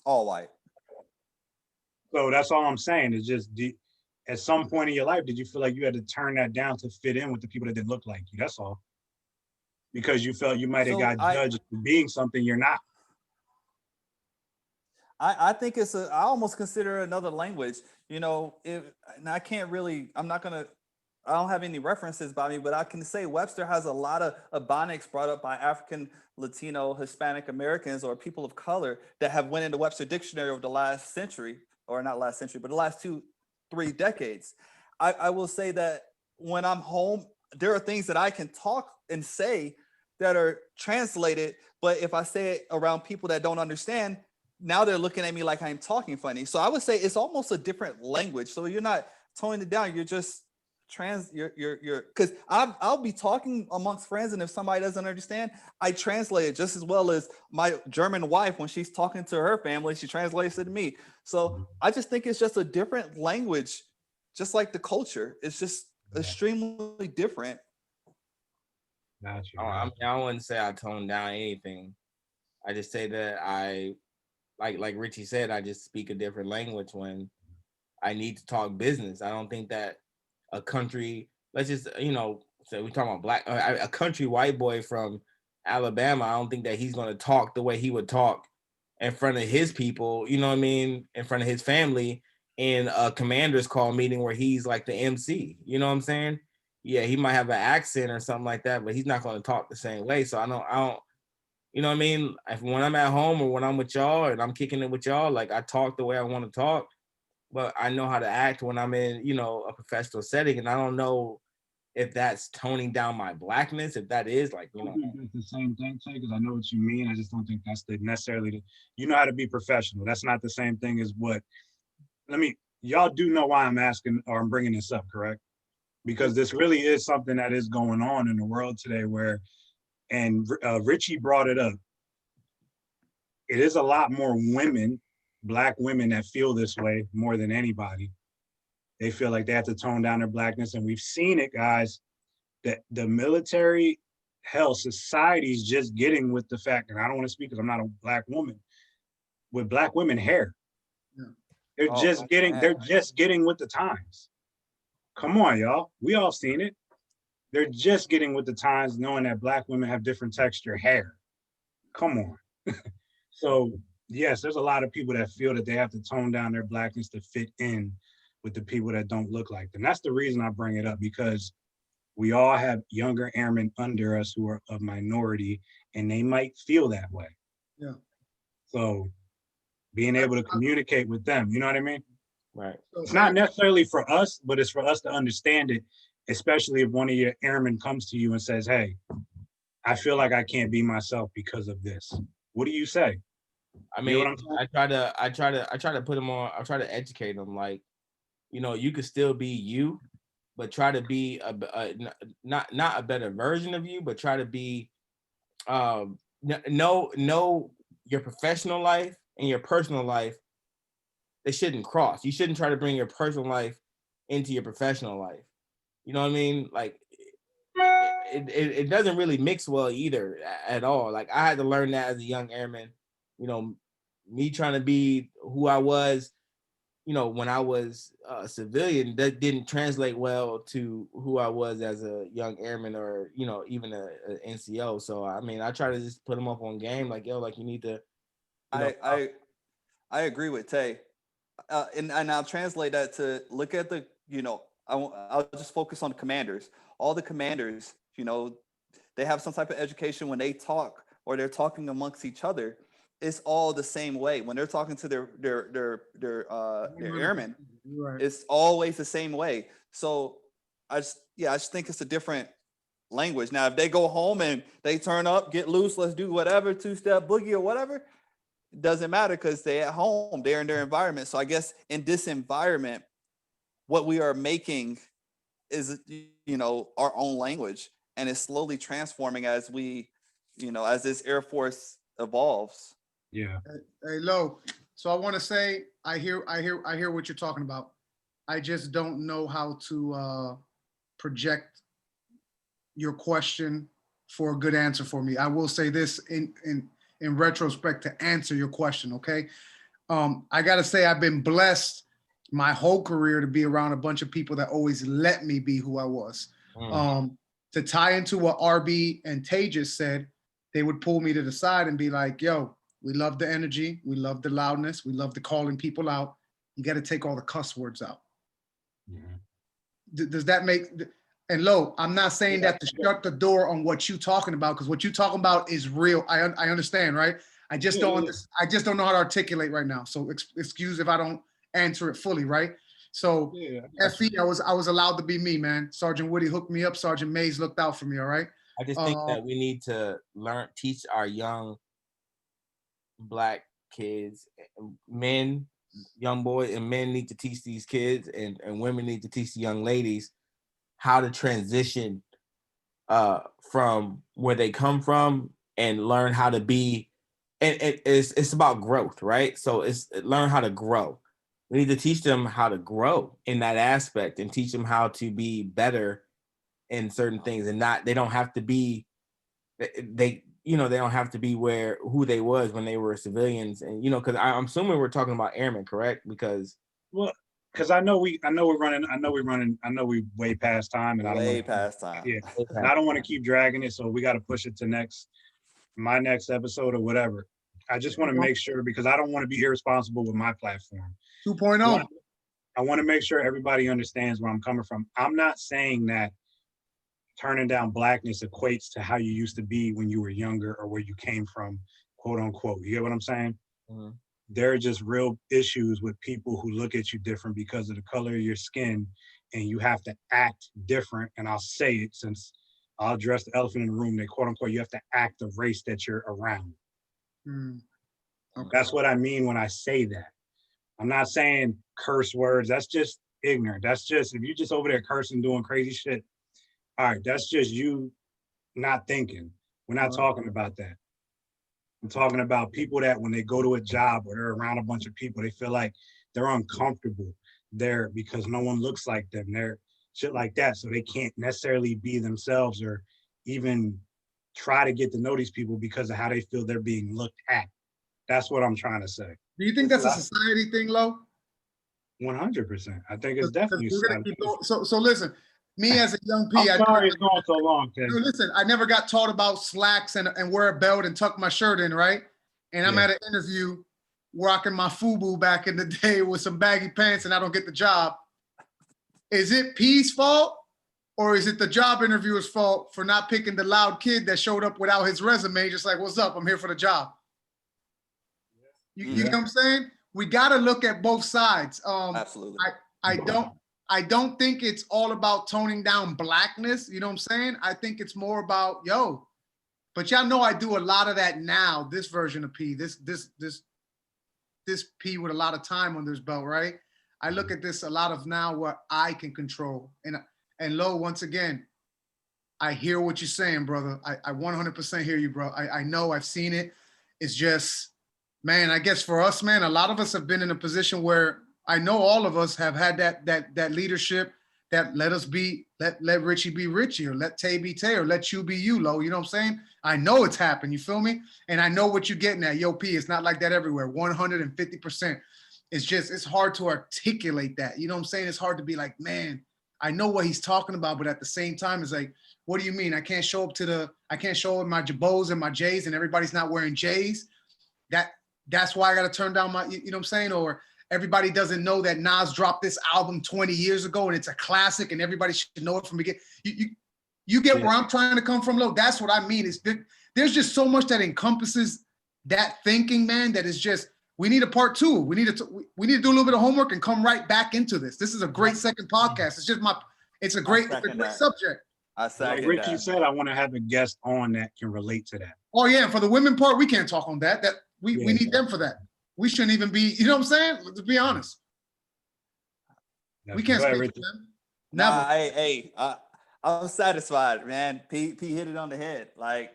All white. So that's all I'm saying is just at some point in your life, did you feel like you had to turn that down to fit in with the people that didn't look like you? That's all. Because you felt you might have got judged for being something you're not. I think I almost consider another language, you know, and I can't really, I don't have any references by me, but I can say Webster has a lot of ebonics brought up by African, Latino, Hispanic Americans or people of color that have went into Webster dictionary over the last century, or not last century, but the last 2-3 decades. I will say that when I'm home, there are things that I can talk and say that are translated, but if I say it around people that don't understand, now they're looking at me like I'm talking funny. So I would say it's almost a different language. So you're not toning it down. You're just because I'll be talking amongst friends, and if somebody doesn't understand, I translate it just as well as my German wife when she's talking to her family, she translates it to me. So I just think it's just a different language, just like the culture. It's just extremely different. Gotcha. I wouldn't say I tone down anything. I just say that I, like Richie said, I just speak a different language when I need to talk business. I don't think that a country, let's just, so we're talking about a country white boy from Alabama, I don't think that he's going to talk the way he would talk in front of his people, you know what I mean, in front of his family in a commander's call meeting where he's like the MC, you know what I'm saying? Yeah, he might have an accent or something like that, but he's not going to talk the same way. So I don't, you know what I mean? When I'm at home or when I'm with y'all and I'm kicking it with y'all, like I talk the way I want to talk, but I know how to act when I'm in, a professional setting. And I don't know if that's toning down my blackness, if that is like, I think that's the same thing, Tay, because I know what you mean. I just don't think that's you know how to be professional. That's not the same thing as y'all do know why I'm asking or I'm bringing this up, correct? Because this really is something that is going on in the world today and Richie brought it up. It is a lot more women, Black women, that feel this way more than anybody. They feel like they have to tone down their blackness. And we've seen it, guys, that the military, hell, society's just getting with the fact, and I don't want to speak because I'm not a Black woman, with Black women hair. Yeah. They're just getting with the times. Come on, y'all. We all seen it. They're just getting with the times, knowing that Black women have different texture hair. Come on. So yes, there's a lot of people that feel that they have to tone down their blackness to fit in with the people that don't look like them. That's the reason I bring it up, because we all have younger airmen under us who are of minority, and they might feel that way. Yeah. So being able to communicate with them, you know what I mean? Right. It's not necessarily for us, but it's for us to understand it, especially if one of your airmen comes to you and says, hey, I feel like I can't be myself because of this. What do you say? I mean, I try to put them on, I try to educate them, like, you could still be you, but try to be not a better version of you, but try to be know your professional life and your personal life. They shouldn't cross. You shouldn't try to bring your personal life into your professional life. You know what I mean? Like it doesn't really mix well either at all. Like I had to learn that as a young airman. Me trying to be who I was, when I was a civilian, that didn't translate well to who I was as a young airman or, even a NCO. So, I mean, I try to just put them up on game. Like, yo, like you need to, I agree with Tay. And I'll translate that to look at the, I'll just focus on the commanders. All the commanders, they have some type of education when they talk or they're talking amongst each other. It's all the same way. When they're talking to their airmen, right, it's always the same way. So I just think it's a different language. Now, if they go home and they turn up, get loose, let's do whatever, two-step boogie or whatever, it doesn't matter because they're at home, they're in their environment. So I guess in this environment, what we are making is, our own language, and it's slowly transforming as we, as this Air Force evolves. Yeah. Hey, Lo. So I want to say, I hear what you're talking about. I just don't know how to project your question for a good answer for me. I will say this in retrospect to answer your question. Okay. I got to say I've been blessed my whole career to be around a bunch of people that always let me be who I was. To tie into what RB and Tay just said, they would pull me to the side and be like, yo, we love the energy. We love the loudness. We love the calling people out. You got to take all the cuss words out. Does that make, and Lo, I'm not saying that to shut the door on what you're talking about, because what you're talking about is real. I understand, right? I just don't know how to articulate right now. So excuse if I don't answer it fully, right? So FE, I was allowed to be me, man. Sergeant Woody hooked me up. Sergeant Mays looked out for me, all right? I just think that we need to teach our young Black kids, young boys and men need to teach these kids, and women need to teach the young ladies how to transition from where they come from and learn how to be, and it's about growth, right? So it's learn how to grow. We need to teach them how to grow in that aspect and teach them how to be better in certain things, and not, they don't have to be, they they don't have to be where who they was when they were civilians. And because I'm assuming we're talking about airmen, correct? Because Well, because I know we way past time, and I don't Way want past time. yeah, and I don't want to keep dragging it, so we got to push it to my next episode or whatever. I just want to make sure, because I don't want to be irresponsible with my platform. 2.0. I want to make sure everybody understands where I'm coming from. I'm not saying that turning down blackness equates to how you used to be when you were younger or where you came from, quote unquote. You get what I'm saying? Mhm. There are just real issues with people who look at you different because of the color of your skin, and you have to act different. And I'll say it, since I'll address the elephant in the room, that quote unquote, you have to act the race that you're around. Okay. That's what I mean when I say that. I'm not saying curse words. That's just ignorant. That's just, if you're just over there cursing, doing crazy shit, all right, that's just you not thinking. We're not talking about that. I'm talking about people that when they go to a job or they're around a bunch of people, they feel like they're uncomfortable there because no one looks like them. They're shit like that. So they can't necessarily be themselves or even try to get to know these people because of how they feel they're being looked at. That's what I'm trying to say. Do you think that's a society thing, Lo? 100%. I think it's definitely. So listen, me as a young P, I'm sorry it's going so long, Tay. no, listen, I never got taught about slacks and wear a belt and tuck my shirt in, right? And I'm at an interview rocking my FUBU back in the day with some baggy pants and I don't get the job. Is it P's fault or is it the job interviewer's fault for not picking the loud kid that showed up without his resume, just like, what's up, I'm here for the job? You know what I'm saying? We got to look at both sides. Absolutely. I don't think it's all about toning down blackness. You know what I'm saying? I think it's more about, but y'all know I do a lot of that now, this version of P, this P with a lot of time under his belt, right? I look at this a lot of now what I can control. And Lo, once again, I hear what you're saying, brother. I 100% hear you, bro. I know, I've seen it. It's just, man, I guess for us, man, a lot of us have been in a position where I know all of us have had that leadership that let Richie be Richie, or let Tay be Tay, or let you be you, Lo. You know what I'm saying? I know it's happened. You feel me? And I know what you're getting at. Yo, P, it's not like that everywhere. 150%. It's just, it's hard to articulate that. You know what I'm saying? It's hard to be like, man, I know what he's talking about, but at the same time, it's like, what do you mean? I can't show up in my Jabos and my J's and everybody's not wearing J's. That's why I got to turn down my, you know what I'm saying? Or everybody doesn't know that Nas dropped this album 20 years ago and it's a classic and everybody should know it from the beginning. You get where I'm trying to come from, Lo? That's what I mean. There's just so much that encompasses that thinking, man, that is just, we need a part two. We need to do a little bit of homework and come right back into this. This is a great second podcast. It's a great subject. Like Richie said, I want to have a guest on that can relate to that. Oh yeah, and for the women part, we can't talk on that. We need them for that. We shouldn't even be, you know what I'm saying? To be honest. We can't speak for them. Never. I'm satisfied, man. P hit it on the head. Like,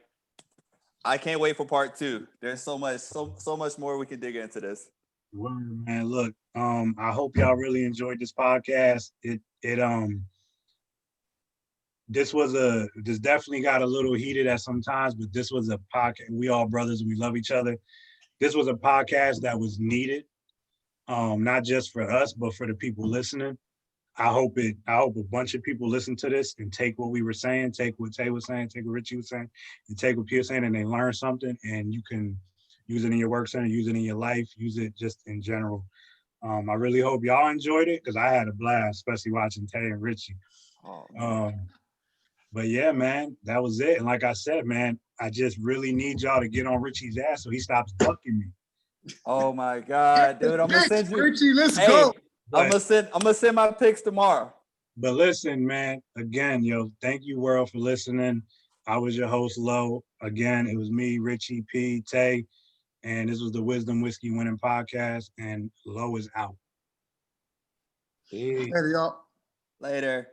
I can't wait for part two. There's so much more we can dig into this. Word, man. Look, I hope y'all really enjoyed this podcast. This definitely got a little heated at some times, but this was a podcast. We all brothers and we love each other. This was a podcast that was needed, not just for us, but for the people listening. I hope a bunch of people listen to this and take what we were saying, take what Tay was saying, take what Richie was saying, and take what P was saying, and they learn something, and you can use it in your work center, use it in your life, use it just in general. I really hope y'all enjoyed it, because I had a blast, especially watching Tay and Richie. But yeah, man, that was it. And like I said, man, I just really need y'all to get on Richie's ass so he stops ducking me. Oh my God, dude! I'm gonna send you. Richie, let's go. I'm gonna send my picks tomorrow. But listen, man, again, thank you, world, for listening. I was your host, Lo. Again, it was me, Richie, P, Tay, and this was the Wisdom Whiskey Winning Podcast, and Lo is out. Later, y'all. Later.